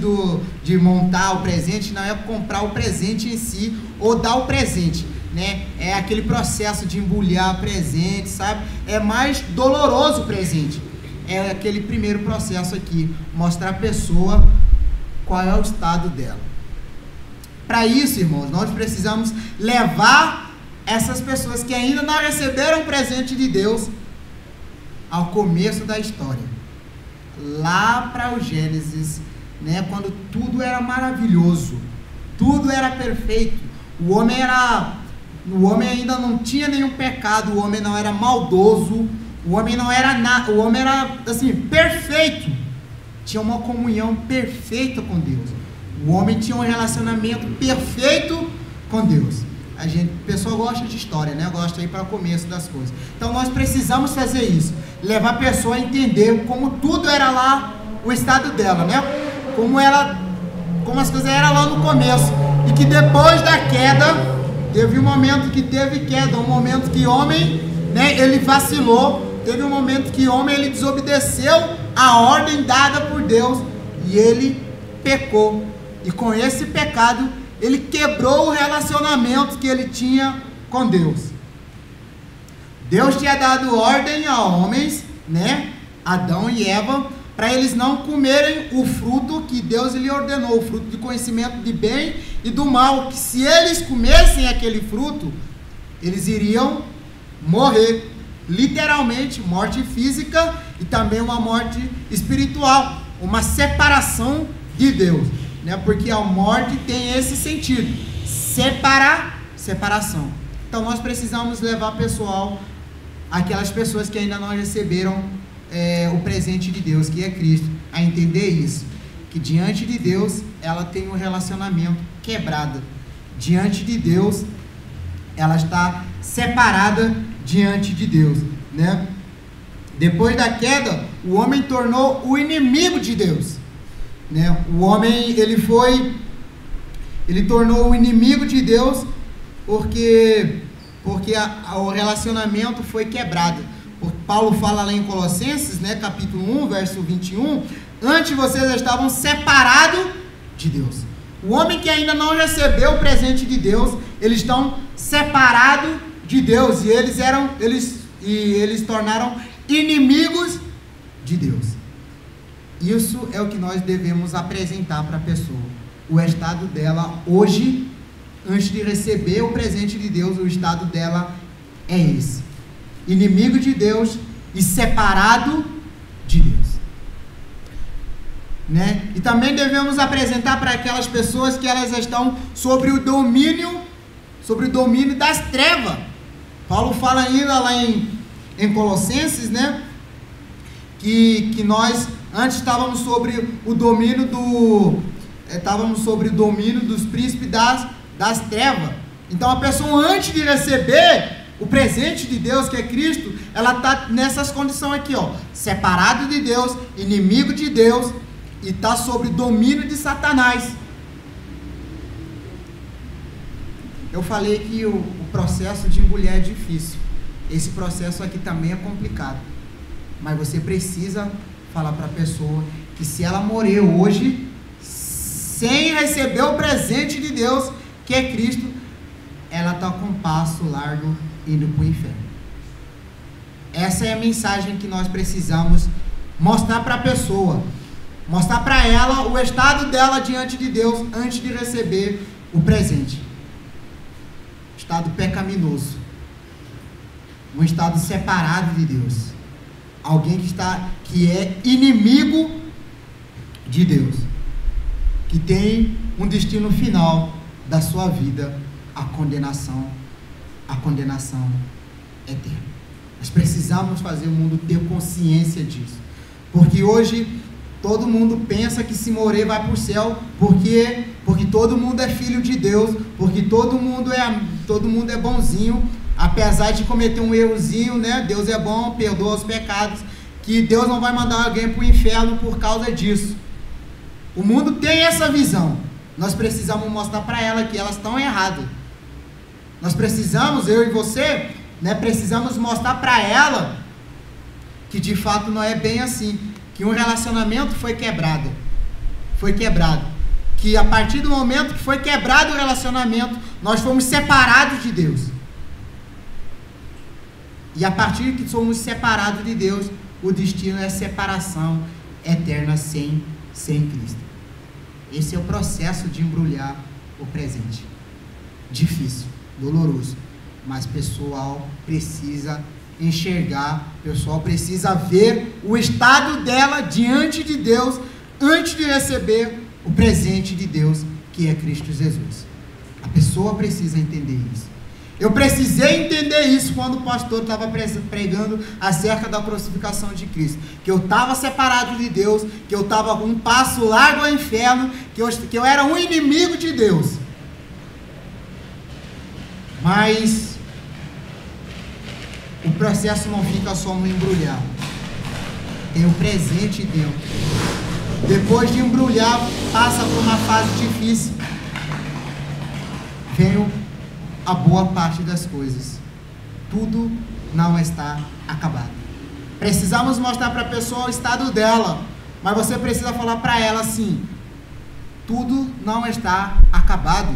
de montar o presente não é comprar o presente em si ou dar o presente, né? É aquele processo de embrulhar presente, sabe? É mais doloroso o presente. É aquele primeiro processo aqui, mostrar a pessoa qual é o estado dela. Para isso, irmãos, nós precisamos levar essas pessoas que ainda não receberam o presente de Deus ao começo da história, lá para o Gênesis, né, quando tudo era maravilhoso, tudo era perfeito, o homem ainda não tinha nenhum pecado, o homem não era maldoso, O homem não era nada, o homem era assim, perfeito. Tinha uma comunhão perfeita com Deus. O homem tinha um relacionamento perfeito com Deus. O pessoal gosta de história, né? Gosta aí para o começo das coisas. Então nós precisamos fazer isso. Levar a pessoa a entender como tudo era lá, o estado dela, né? Como as coisas eram lá no começo. E que depois da queda, teve um momento que teve queda, um momento que o homem, né, ele vacilou. Teve um momento que o homem, ele desobedeceu a ordem dada por Deus. E ele pecou. E com esse pecado, ele quebrou o relacionamento que ele tinha com Deus. Deus tinha dado ordem a homens, né, Adão e Eva, para eles não comerem o fruto que Deus lhe ordenou, o fruto de conhecimento de bem e do mal, que se eles comessem aquele fruto, eles iriam morrer, literalmente, morte física e também uma morte espiritual, uma separação de Deus, né? Porque a morte tem esse sentido, separação. Então nós precisamos levar pessoal, aquelas pessoas que ainda não receberam o presente de Deus, que é Cristo, a entender isso, que diante de Deus ela tem um relacionamento quebrado, diante de Deus ela está separada diante de Deus, né? Depois da queda, o homem tornou o inimigo de Deus, né? O homem ele tornou o inimigo de Deus porque o relacionamento foi quebrado. Paulo fala lá em Colossenses, né, capítulo 1, verso 21, antes vocês estavam separados de Deus. O homem que ainda não recebeu o presente de Deus, eles estão separados de Deus, e eles tornaram inimigos de Deus. Isso é o que nós devemos apresentar para a pessoa. O estado dela hoje, antes de receber o presente de Deus, o estado dela é esse: inimigo de Deus e separado de Deus, né? E também devemos apresentar para aquelas pessoas que elas estão sobre o domínio das trevas. Paulo fala ainda lá em Colossenses, né, que nós antes estávamos sobre o domínio dos príncipes das trevas. Então a pessoa, antes de receber o presente de Deus, que é Cristo, ela está nessas condições aqui, ó, separado de Deus, inimigo de Deus, e está sob domínio de Satanás. Eu falei que o processo de engolir é difícil. Esse processo aqui também é complicado. Mas você precisa falar para a pessoa que se ela morrer hoje, sem receber o presente de Deus, que é Cristo, ela está com um passo largo indo para o inferno. Essa é a mensagem que nós precisamos mostrar para a pessoa, mostrar para ela o estado dela diante de Deus antes de receber o presente. Estado pecaminoso, um estado separado de Deus, alguém que é inimigo de Deus, que tem um destino final da sua vida, a condenação eterna. Nós precisamos fazer o mundo ter consciência disso, porque hoje todo mundo pensa que se morrer vai para o céu, porque todo mundo é filho de Deus, porque todo mundo é bonzinho, apesar de cometer um errozinho, né? Deus é bom, perdoa os pecados, que Deus não vai mandar alguém para o inferno por causa disso. O mundo tem essa visão. Nós precisamos mostrar para ela que elas estão erradas. Nós precisamos, eu e você, né, precisamos mostrar para ela que de fato não é bem assim, que um relacionamento foi quebrado, que a partir do momento que foi quebrado o relacionamento, nós fomos separados de Deus, e a partir que somos separados de Deus, o destino é separação eterna sem Cristo. Esse é o processo de embrulhar o presente. Difícil, doloroso, mas pessoal precisa enxergar, pessoal precisa ver o estado dela diante de Deus antes de receber o presente de Deus, que é Cristo Jesus. A pessoa precisa entender isso. Eu precisei entender isso quando o pastor estava pregando acerca da crucificação de Cristo. Que eu estava separado de Deus, que eu estava um passo largo ao inferno, que eu era um inimigo de Deus. Mas o processo não fica só no embrulhar. Tem o presente dentro. Depois de embrulhar, passa por uma fase difícil. Vem a boa parte das coisas. Tudo não está acabado. Precisamos mostrar para a pessoa o estado dela, mas você precisa falar para ela assim: tudo não está acabado.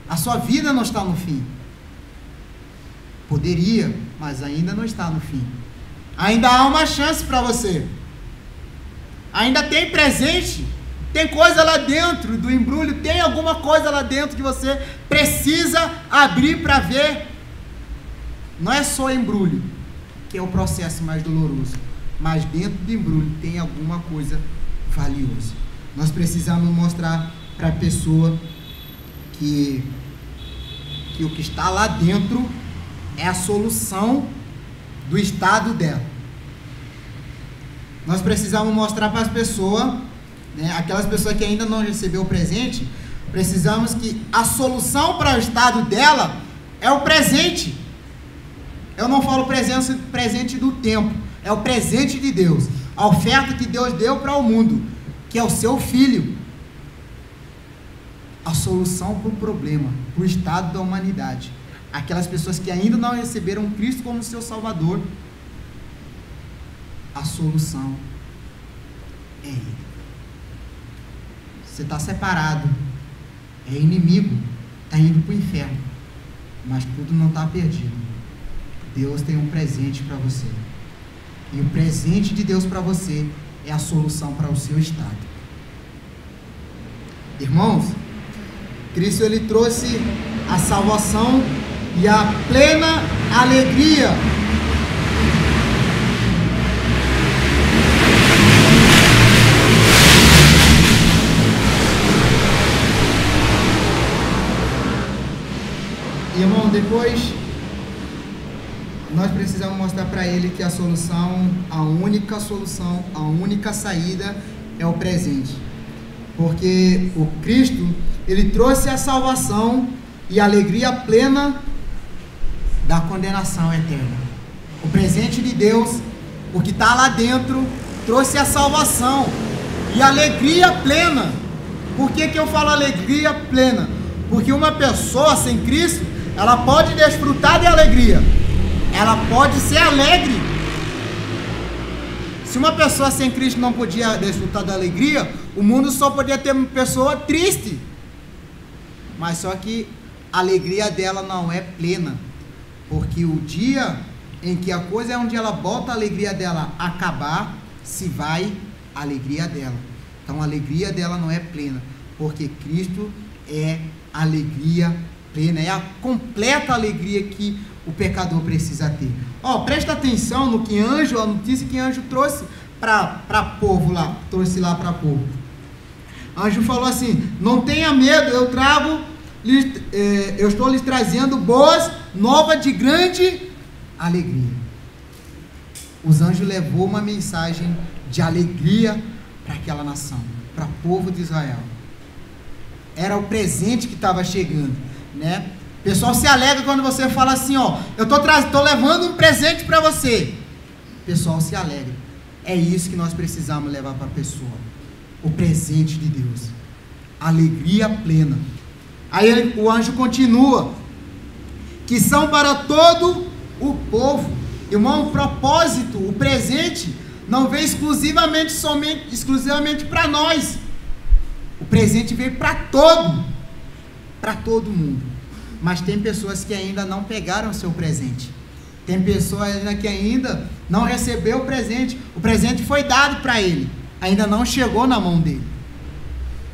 A sua vida não está no fim. Poderia, mas ainda não está no fim. Ainda há uma chance para você. Ainda tem presente. Tem coisa lá dentro do embrulho, tem alguma coisa lá dentro que você precisa abrir para ver. Não é só embrulho, que é o processo mais doloroso, mas dentro do embrulho tem alguma coisa valiosa. Nós precisamos mostrar para a pessoa que o que está lá dentro é a solução do estado dela. Nós precisamos mostrar para as pessoas, aquelas pessoas que ainda não recebeu o presente, precisamos que a solução para o estado dela é o presente. Eu não falo presente do tempo, é o presente de Deus, a oferta que Deus deu para o mundo, que é o seu filho. A solução para o problema, para o estado da humanidade. Aquelas pessoas que ainda não receberam Cristo como seu Salvador, a solução é Ele. Você está separado, é inimigo, está indo para o inferno, mas tudo não está perdido. Deus tem um presente para você, e o presente de Deus para você é a solução para o seu estado. Irmãos, Cristo ele trouxe a salvação e a plena alegria. Irmão, depois nós precisamos mostrar para ele que a solução, a única saída é o presente. Porque o Cristo, ele trouxe a salvação e a alegria plena da condenação eterna. O presente de Deus, o que está lá dentro, trouxe a salvação e a alegria plena. Por que eu falo alegria plena? Porque uma pessoa sem Cristo, ela pode desfrutar de alegria, ela pode ser alegre. Se uma pessoa sem Cristo não podia desfrutar da alegria, o mundo só podia ter uma pessoa triste. Mas só que a alegria dela não é plena, porque o dia em que a coisa é onde ela bota a alegria dela acabar, se vai a alegria dela. Então a alegria dela não é plena, porque Cristo é alegria plena, é a completa alegria que o pecador precisa ter. Presta atenção no que a notícia que anjo trouxe para povo lá, trouxe lá para povo. Anjo falou assim: não tenha medo, eu estou lhes trazendo boas novas de grande alegria. Os anjos levou uma mensagem de alegria para aquela nação, para o povo de Israel. Era o presente que estava chegando, né? O pessoal se alegra quando você fala assim, eu estou levando um presente para você. O pessoal se alegra. É isso que nós precisamos levar para a pessoa. O presente de Deus. Alegria plena. Aí o anjo continua. Que são para todo o povo. Irmão, o propósito, o presente, não veio exclusivamente para nós. O presente veio para todo mundo. Mas tem pessoas que ainda não pegaram o seu presente. Tem pessoas que ainda não recebeu o presente. O presente foi dado para ele, ainda não chegou na mão dele.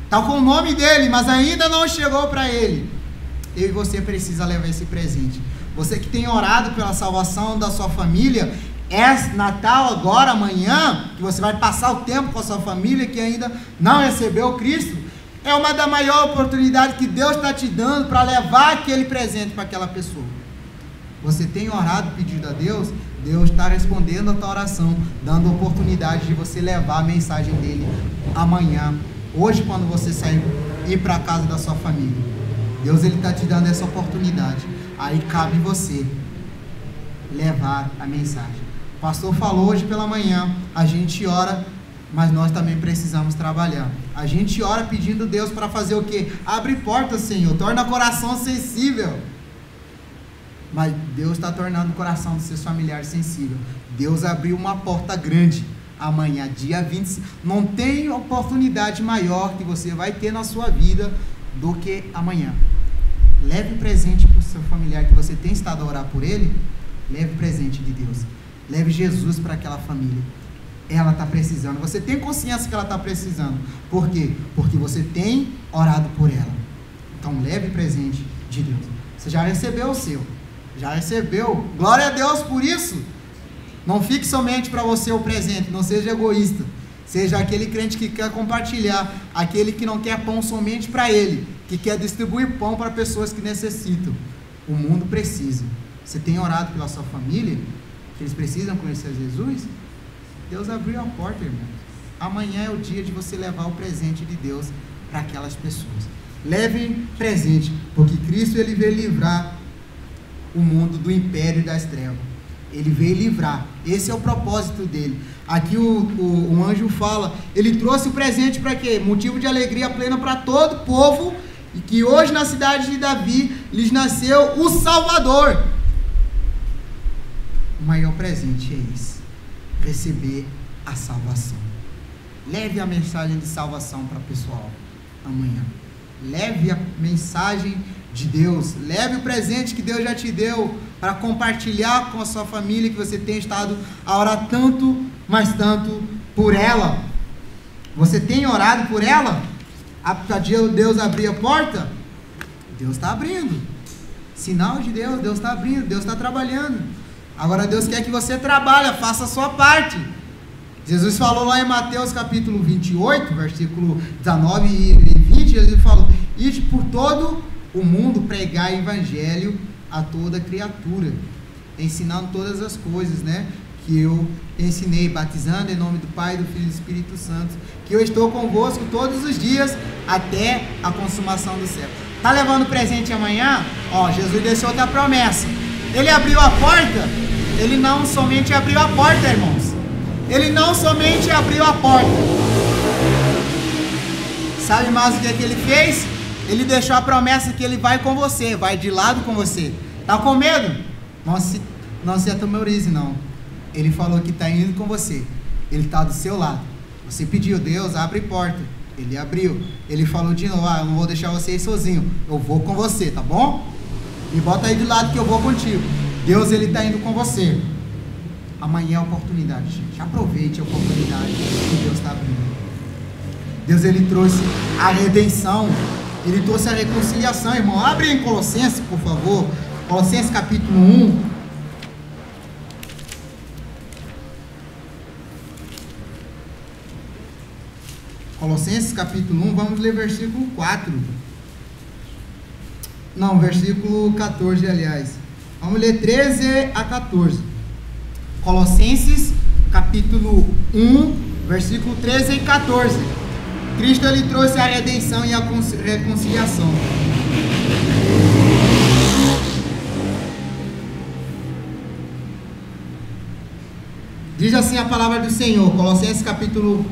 Está com o nome dele, mas ainda não chegou para ele. Eu e você precisa levar esse presente. Você que tem orado pela salvação da sua família, Natal agora, amanhã, que você vai passar o tempo com a sua família que ainda não recebeu Cristo, é uma da maiores oportunidades que Deus está te dando para levar aquele presente para aquela pessoa. Você tem orado, pedido a Deus, Deus está respondendo a tua oração, dando oportunidade de você levar a mensagem dele amanhã, hoje, quando você sair, ir para a casa da sua família. Deus está te dando essa oportunidade. Aí cabe você levar a mensagem. O pastor falou hoje pela manhã, a gente ora, mas nós também precisamos trabalhar. A gente ora pedindo a Deus para fazer o quê? Abre portas, Senhor, torna o coração sensível. Mas Deus está tornando o coração dos seus familiares sensível. Deus abriu uma porta grande amanhã, dia 25. Não tem oportunidade maior que você vai ter na sua vida do que amanhã. Leve presente para o seu familiar que você tem estado a orar por ele. Leve presente de Deus. Leve Jesus para aquela família. Ela está precisando. Você tem consciência que ela está precisando. Por quê? Porque você tem orado por ela. Então leve presente de Deus. Você já recebeu o seu. Já recebeu. Glória a Deus por isso. Não fique somente para você o presente. Não seja egoísta. Seja aquele crente que quer compartilhar. Aquele que não quer pão somente para ele. Que quer distribuir pão para pessoas que necessitam. O mundo precisa. Você tem orado pela sua família? Que eles precisam conhecer Jesus? Deus abriu a porta, irmão. Amanhã é o dia de você levar o presente de Deus para aquelas pessoas. Levem presente, porque Cristo ele veio livrar o mundo do império das trevas. Ele veio livrar. Esse é o propósito dele. Aqui o anjo fala, ele trouxe o presente para quê? Motivo de alegria plena para todo o povo, e que hoje na cidade de Davi lhes nasceu o Salvador. O maior presente é esse: receber a salvação. Leve a mensagem de salvação para o pessoal amanhã. Leve a mensagem de Deus. Leve o presente que Deus já te deu para compartilhar com a sua família, que você tem estado a orar tanto, mas tanto por ela. Você tem orado por ela? A Deus abrir a porta? Deus está abrindo. Sinal de Deus, Deus está abrindo, Deus está trabalhando. Agora Deus quer que você trabalhe, faça a sua parte. Jesus falou lá em Mateus capítulo 28, versículo 19 e 20, ele falou: ide por todo o mundo pregar o evangelho a toda criatura, ensinando todas as coisas, né, que eu ensinei, batizando em nome do Pai, do Filho e do Espírito Santo, que eu estou convosco todos os dias até a consumação do século. Tá levando presente amanhã? Ó, Jesus deixou outra promessa. Ele abriu a porta. Ele não somente abriu a porta, irmãos. Ele não somente abriu a porta. Sabe mais o que ele fez? Ele deixou a promessa que ele vai com você, vai de lado com você. Tá com medo? Não se atemorize, não. Ele falou que está indo com você. Ele está do seu lado. Você pediu, Deus, abre porta. Ele abriu. Ele falou de novo: eu não vou deixar você ir sozinho. Eu vou com você, tá bom? Me bota aí de lado que eu vou contigo. Deus, ele está indo com você. Amanhã é a oportunidade, gente. Aproveite a oportunidade que Deus está abrindo. Deus, ele trouxe a redenção. Ele trouxe a reconciliação, irmão. Abre em Colossenses, por favor. Colossenses capítulo 1. Colossenses capítulo 1, vamos ler versículo 4. Não, versículo 14, aliás. Vamos ler 13 a 14. Colossenses capítulo 1, versículo 13 e 14. Cristo, ele trouxe a redenção e a reconciliação. Diz assim a palavra do Senhor, Colossenses capítulo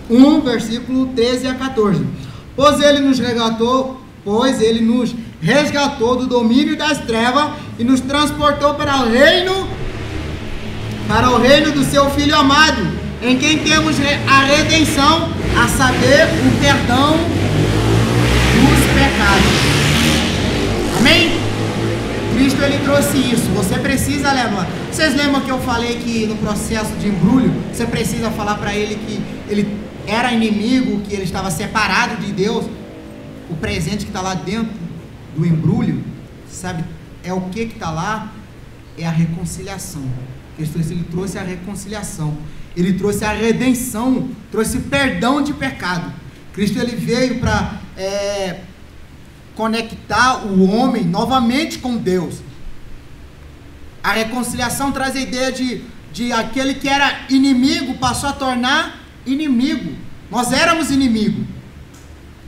1, versículo 13 a 14. Pois ele nos resgatou do domínio das trevas e nos transportou para o reino do seu Filho amado, em quem temos a redenção, a saber, o perdão dos pecados. Amém? Cristo, ele trouxe isso. Você precisa levar. Vocês lembram que eu falei que no processo de embrulho, você precisa falar para ele que ele era inimigo, que ele estava separado de Deus? O presente que está lá dentro do embrulho, sabe, é o que está lá? É a reconciliação. Cristo, ele trouxe a reconciliação. Ele trouxe a redenção, trouxe perdão de pecado. Cristo, ele veio para conectar o homem novamente com Deus. A reconciliação traz a ideia de aquele que era inimigo passou a tornar inimigo. Nós éramos inimigos.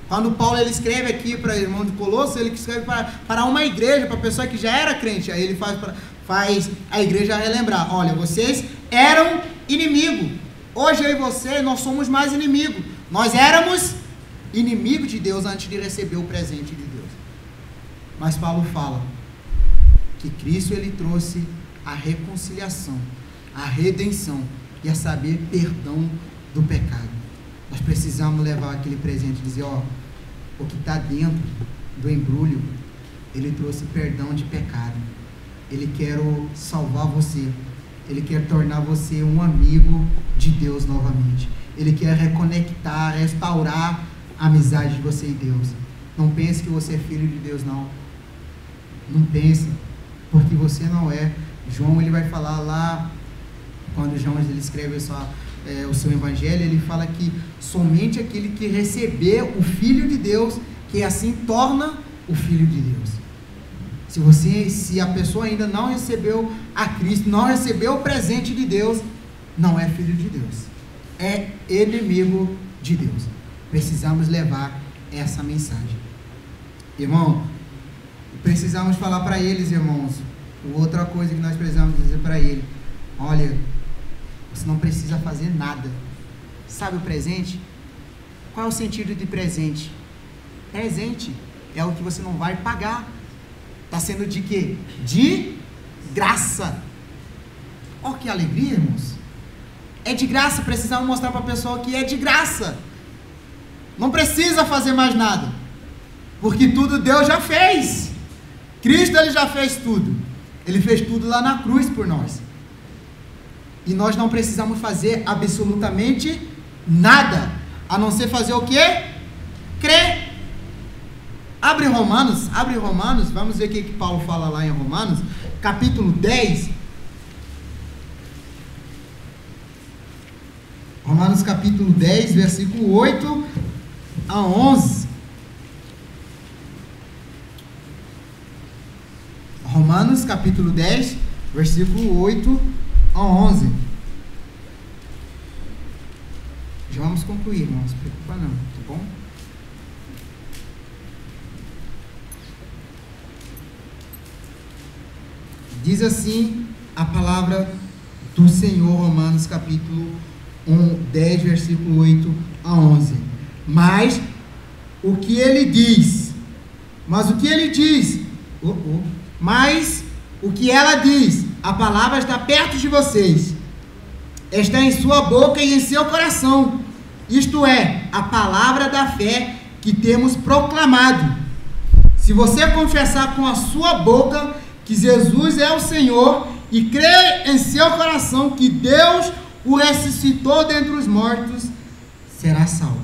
Quando Paulo ele escreve aqui para o irmão de Colossos, ele escreve para uma igreja, para a pessoa que já era crente. Aí ele faz a igreja relembrar: olha, vocês eram inimigos. Hoje eu e você, nós somos mais inimigos. Nós éramos inimigos de Deus antes de receber o presente de Deus. Mas Paulo fala que Cristo ele trouxe a reconciliação, a redenção e a saber perdão do pecado. Nós precisamos levar aquele presente e dizer: ó, o que está dentro do embrulho, ele trouxe perdão de pecado. Ele quer salvar você. Ele quer tornar você um amigo de Deus novamente. Ele quer reconectar, restaurar a amizade de você e Deus. Não pense que você é filho de Deus, não. Não pense, porque você não é. João ele vai falar lá, quando João ele escreve o seu evangelho, ele fala que somente aquele que receber o Filho de Deus, que assim torna o Filho de Deus. Se a pessoa ainda não recebeu a Cristo, não recebeu o presente de Deus, não é filho de Deus, é inimigo de Deus. Precisamos levar essa mensagem, irmão. Precisamos falar para eles, irmãos, outra coisa que nós precisamos dizer para ele: olha, você não precisa fazer nada. Sabe o presente? Qual é o sentido de presente? Presente é o que você não vai pagar. Está sendo de quê? De graça. Olha que alegria, irmãos. É de graça. Precisamos mostrar para a pessoa que é de graça. Não precisa fazer mais nada, porque tudo Deus já fez. Cristo ele já fez tudo. Ele fez tudo lá na cruz por nós. E nós não precisamos fazer absolutamente nada, a não ser fazer o quê? Crer. Abre Romanos, vamos ver o que Paulo fala lá em Romanos, capítulo 10. Romanos capítulo 10, versículo 8 a 11. Romanos capítulo 10, versículo 8 a 11. Já vamos concluir, irmão, não se preocupa não, tá bom? Diz assim a palavra do Senhor, Romanos capítulo 10, versículo 8 a 11. Mas o que ele diz, mas o que ela diz, a palavra está perto de vocês, está em sua boca e em seu coração, isto é, a palavra da fé que temos proclamado. Se você confessar com a sua boca que Jesus é o Senhor e crer em seu coração que Deus o ressuscitou dentre os mortos, será salvo.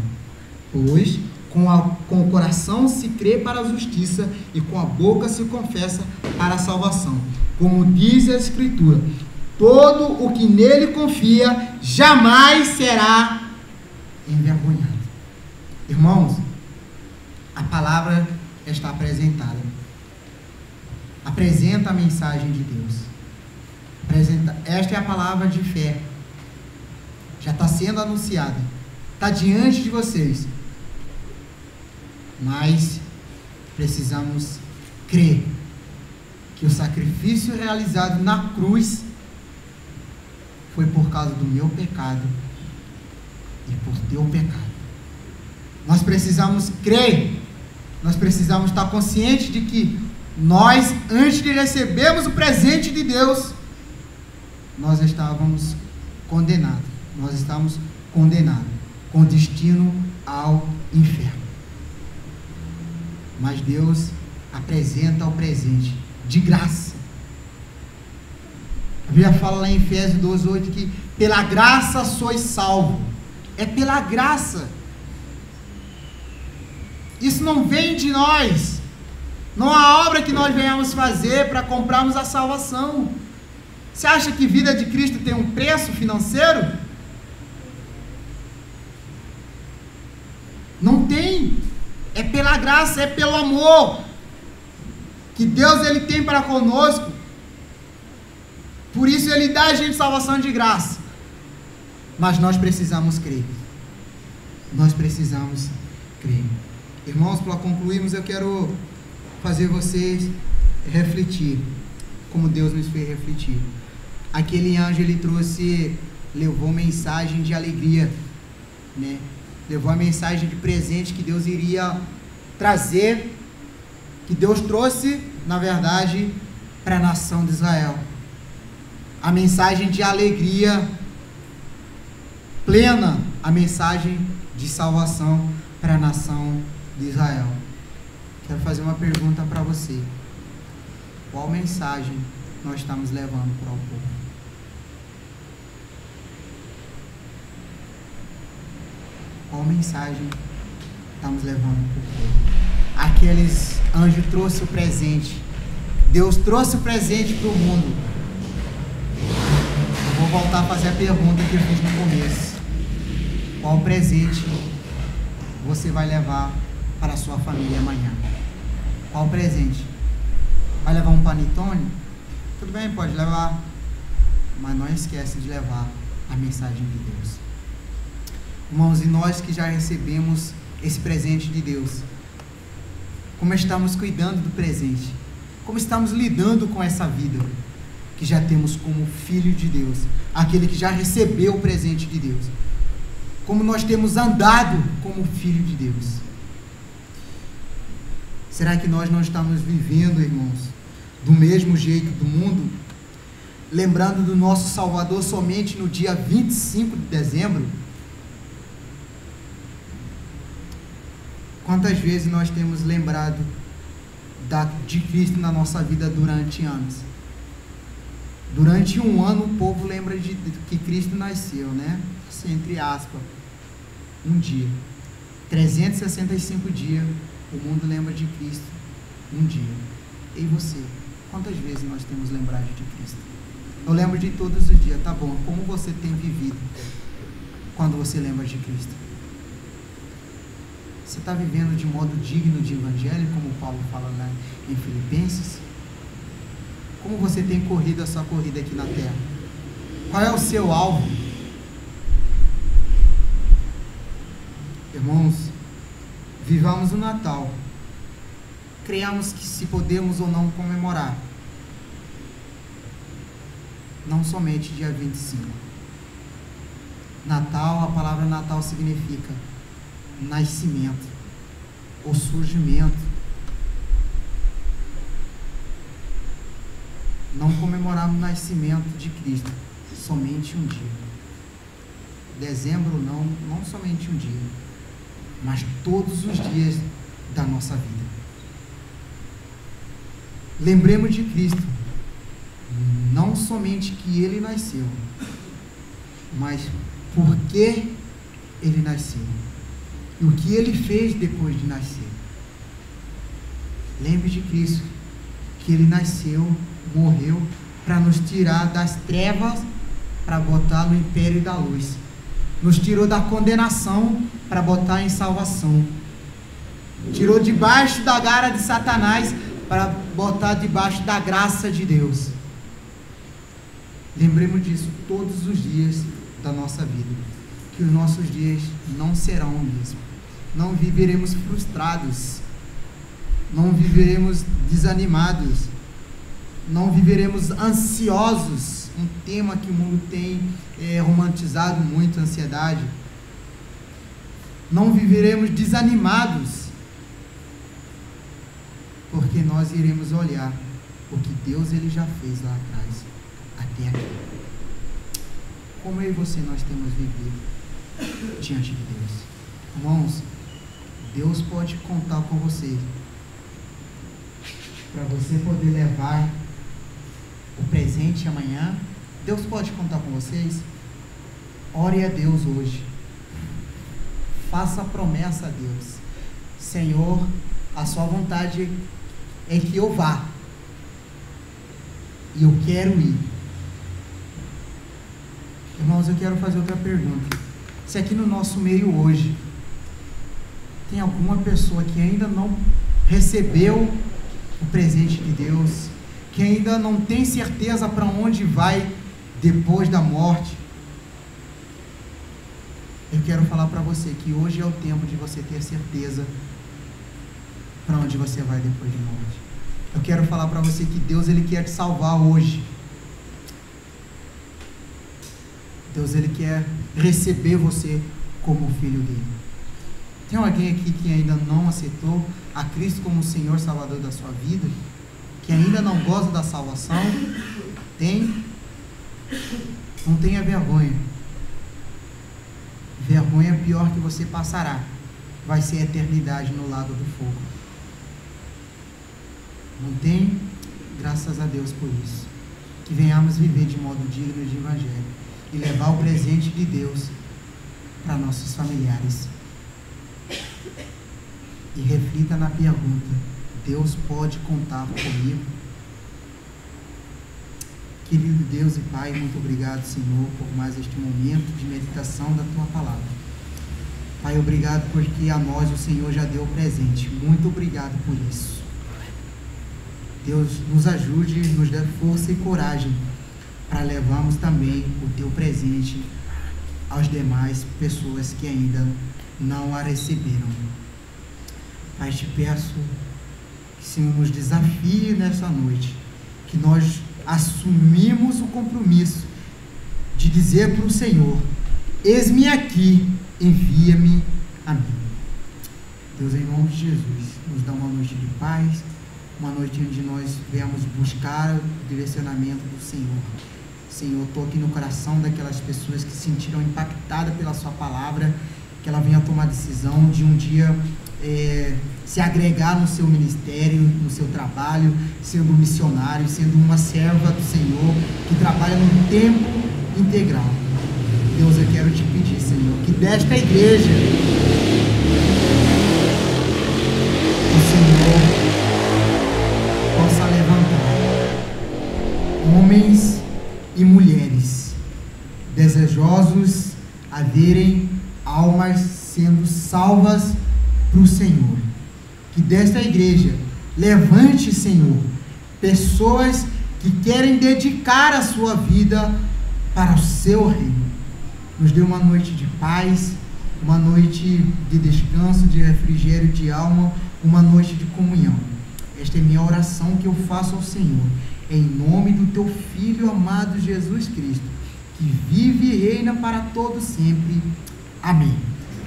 Pois com o coração se crê para a justiça e com a boca se confessa para a salvação. Como diz a Escritura: todo o que nele confia jamais será envergonhado. Irmãos, a palavra está apresentada. Apresenta a mensagem de Deus. Esta é a palavra de fé. Já está sendo anunciada. Está diante de vocês. Mas precisamos crer que o sacrifício realizado na cruz foi por causa do meu pecado e por teu pecado. Nós precisamos crer. Nós precisamos estar conscientes de que nós, antes de recebermos o presente de Deus, nós estávamos condenados. Nós estamos condenados, com destino ao inferno. Mas Deus apresenta o presente de graça. A Bíblia fala lá em Efésios 12:8 que pela graça sois salvos. É pela graça. Isso não vem de nós. Não há obra que nós venhamos fazer para comprarmos a salvação. Você acha que vida de Cristo tem um preço financeiro? Não tem. É pela graça, é pelo amor que Deus ele tem para conosco. Por isso ele dá a gente salvação de graça. Mas nós precisamos crer. Nós precisamos crer. Irmãos, para concluirmos, eu quero fazer vocês refletir, como Deus nos fez refletir. Aquele anjo, ele levou mensagem de alegria, né? Levou a mensagem de presente que Deus iria trazer, que Deus trouxe, na verdade, para a nação de Israel. A mensagem de alegria plena, a mensagem de salvação para a nação de Israel. Quero fazer uma pergunta para você. Qual mensagem nós estamos levando para o povo? Qual mensagem estamos levando para o povo? Aqueles anjos trouxeram o presente. Deus trouxe o presente para o mundo. Eu vou voltar a fazer a pergunta que eu fiz no começo. Qual presente você vai levar para a sua família amanhã? Qual presente? Vai levar um panetone? Tudo bem, pode levar. Mas não esquece de levar a mensagem de Deus. Irmãos, e nós que já recebemos esse presente de Deus, como estamos cuidando do presente? Como estamos lidando com essa vida que já temos como filho de Deus, aquele que já recebeu o presente de Deus? Como nós temos andado como filho de Deus? Será que nós não estamos vivendo, irmãos, do mesmo jeito do mundo? Lembrando do nosso Salvador somente no dia 25 de dezembro? Quantas vezes nós temos lembrado de Cristo na nossa vida durante anos? Durante um ano o povo lembra de que Cristo nasceu, né? Assim, entre aspas, um dia. 365 dias o mundo lembra de Cristo um dia. E você? Quantas vezes nós temos lembrado de Cristo? Eu lembro de todos os dias. Tá bom, como você tem vivido quando você lembra de Cristo? Você está vivendo de modo digno de evangelho, como Paulo fala lá em Filipenses? Como você tem corrido a sua corrida aqui na terra? Qual é o seu alvo? Irmãos, vivamos o Natal. Creamos que se podemos ou não comemorar. Não somente dia 25. Natal, a palavra Natal significa nascimento, ou surgimento. Não comemoramos o nascimento de Cristo somente um dia. Dezembro não somente um dia, mas todos os dias da nossa vida. Lembremos de Cristo, não somente que Ele nasceu, mas por que Ele nasceu e o que Ele fez depois de nascer. Lembre de Cristo, que Ele nasceu, morreu para nos tirar das trevas, para botar no império da luz. Nos tirou da condenação para botar em salvação. Tirou debaixo da garra de Satanás para botar debaixo da graça de Deus. Lembremos disso todos os dias da nossa vida, que os nossos dias não serão o mesmo. Não viveremos frustrados, não viveremos desanimados, não viveremos ansiosos, um tema que o mundo tem romantizado muito, a ansiedade. Não viveremos desanimados, porque nós iremos olhar o que Deus ele já fez lá atrás, até aqui. Como eu e você nós temos vivido diante de Deus? Irmãos, Deus pode contar com você, para você poder levar o presente amanhã. Deus pode contar com vocês. Ore a Deus hoje. Faça a promessa a Deus. Senhor, a sua vontade é que eu vá. E eu quero ir. Irmãos, eu quero fazer outra pergunta. Se aqui no nosso meio hoje tem alguma pessoa que ainda não recebeu o presente de Deus, que ainda não tem certeza para onde vai depois da morte, eu quero falar para você que hoje é o tempo de você ter certeza para onde você vai depois da morte. Eu quero falar para você que Deus, Ele quer te salvar hoje. Deus, Ele quer receber você como filho dele. Tem alguém aqui que ainda não aceitou a Cristo como o Senhor Salvador da sua vida? Que ainda não goza da salvação? Tem? Não tenha vergonha. Vergonha pior que você passará vai ser a eternidade no lago do fogo. Não tem? Graças a Deus por isso. Que venhamos viver de modo digno de evangelho e levar o presente de Deus para nossos familiares. E reflita na pergunta: Deus pode contar comigo? Querido Deus e Pai, muito obrigado, Senhor, por mais este momento de meditação da Tua Palavra. Pai, obrigado porque a nós o Senhor já deu o presente. Muito obrigado por isso. Deus, nos ajude, nos dê força e coragem para levarmos também o Teu presente às demais pessoas que ainda não a receberam. Pai, te peço que o Senhor nos desafie nessa noite, que nós assumimos o compromisso de dizer para o Senhor: eis-me aqui, envia-me a mim. Deus, em nome de Jesus, nos dá uma noite de paz, uma noite onde nós venhamos buscar o direcionamento do Senhor. Senhor, toque no coração daquelas pessoas que se sentiram impactadas pela sua palavra, que ela venha tomar a decisão de um dia se agregar no seu ministério, no seu trabalho, sendo um missionário, sendo uma serva do Senhor, que trabalha no tempo integral. Deus, eu quero te pedir, Senhor, que desta igreja o Senhor possa levantar homens e mulheres desejosos a verem almas sendo salvas para o Senhor. Que desta igreja levante, Senhor, pessoas que querem dedicar a sua vida para o seu reino. Nos dê uma noite de paz, uma noite de descanso, de refrigério de alma, uma noite de comunhão. Esta é minha oração que eu faço ao Senhor, em nome do Teu Filho amado Jesus Cristo, que vive e reina para todo sempre. Amém.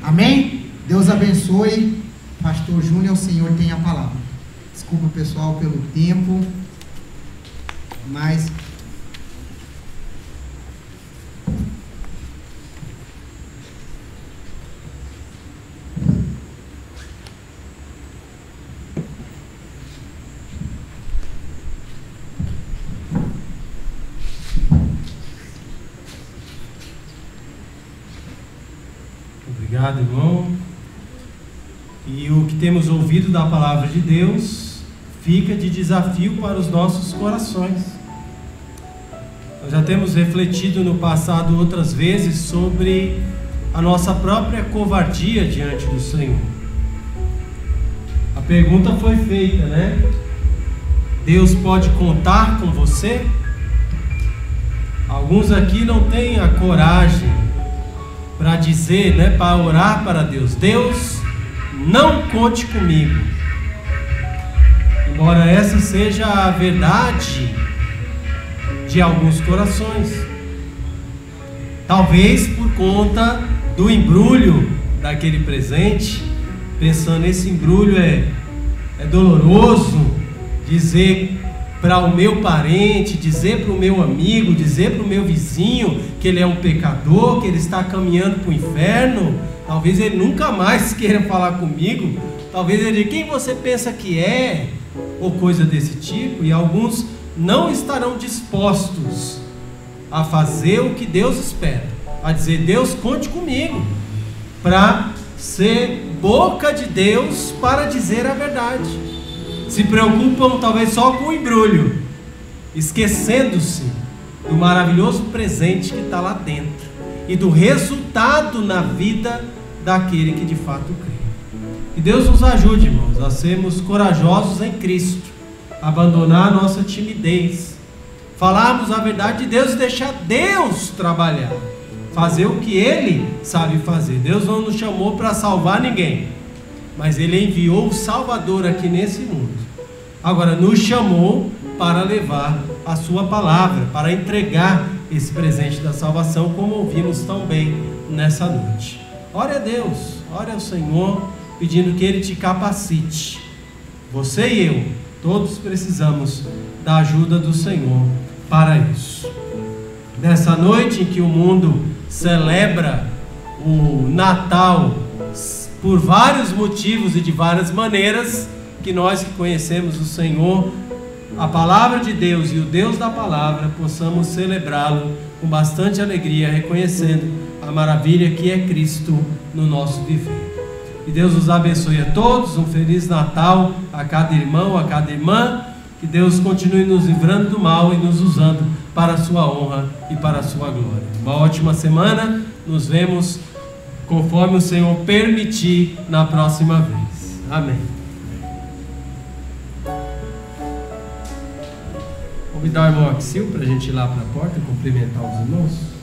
Amém? Deus abençoe. Pastor Júnior, o Senhor tem a palavra. Desculpa, pessoal, pelo tempo, mas obrigado, irmão. E o que temos ouvido da palavra de Deus fica de desafio para os nossos corações. Nós já temos refletido no passado outras vezes sobre a nossa própria covardia diante do Senhor. A pergunta foi feita, né? Deus pode contar com você? Alguns aqui não têm a coragem para dizer, né, para orar para Deus: Deus, não conte comigo. Embora essa seja a verdade de alguns corações, talvez por conta do embrulho daquele presente, pensando: esse embrulho é doloroso, dizer para o meu parente, dizer para o meu amigo, dizer para o meu vizinho que ele é um pecador, que ele está caminhando para o inferno. Talvez ele nunca mais queira falar comigo. Talvez ele diga: quem você pensa que é? Ou coisa desse tipo. E alguns não estarão dispostos a fazer o que Deus espera, a dizer: Deus, conte comigo, para ser boca de Deus para dizer a verdade. Se preocupam talvez só com o embrulho, esquecendo-se do maravilhoso presente que está lá dentro e do resultado na vida daquele que de fato crê. Que Deus nos ajude, irmãos, a sermos corajosos em Cristo, abandonar a nossa timidez, falarmos a verdade de Deus e deixar Deus trabalhar, fazer o que Ele sabe fazer. Deus não nos chamou para salvar ninguém, mas Ele enviou o Salvador aqui nesse mundo. Agora nos chamou para levar a sua palavra, para entregar esse presente da salvação, como ouvimos tão bem nessa noite. Ore a Deus, ore ao Senhor, pedindo que Ele te capacite. Você e eu, todos precisamos da ajuda do Senhor para isso. Nessa noite em que o mundo celebra o Natal por vários motivos e de várias maneiras, que nós que conhecemos o Senhor, a palavra de Deus e o Deus da palavra, possamos celebrá-lo com bastante alegria, reconhecendo a maravilha que é Cristo no nosso viver. Que Deus nos abençoe a todos, um Feliz Natal a cada irmão, a cada irmã. Que Deus continue nos livrando do mal e nos usando para a sua honra e para a sua glória. Uma ótima semana, nos vemos conforme o Senhor permitir na próxima vez. Amém. Convidar o irmão Axil para a gente ir lá para a porta cumprimentar os irmãos.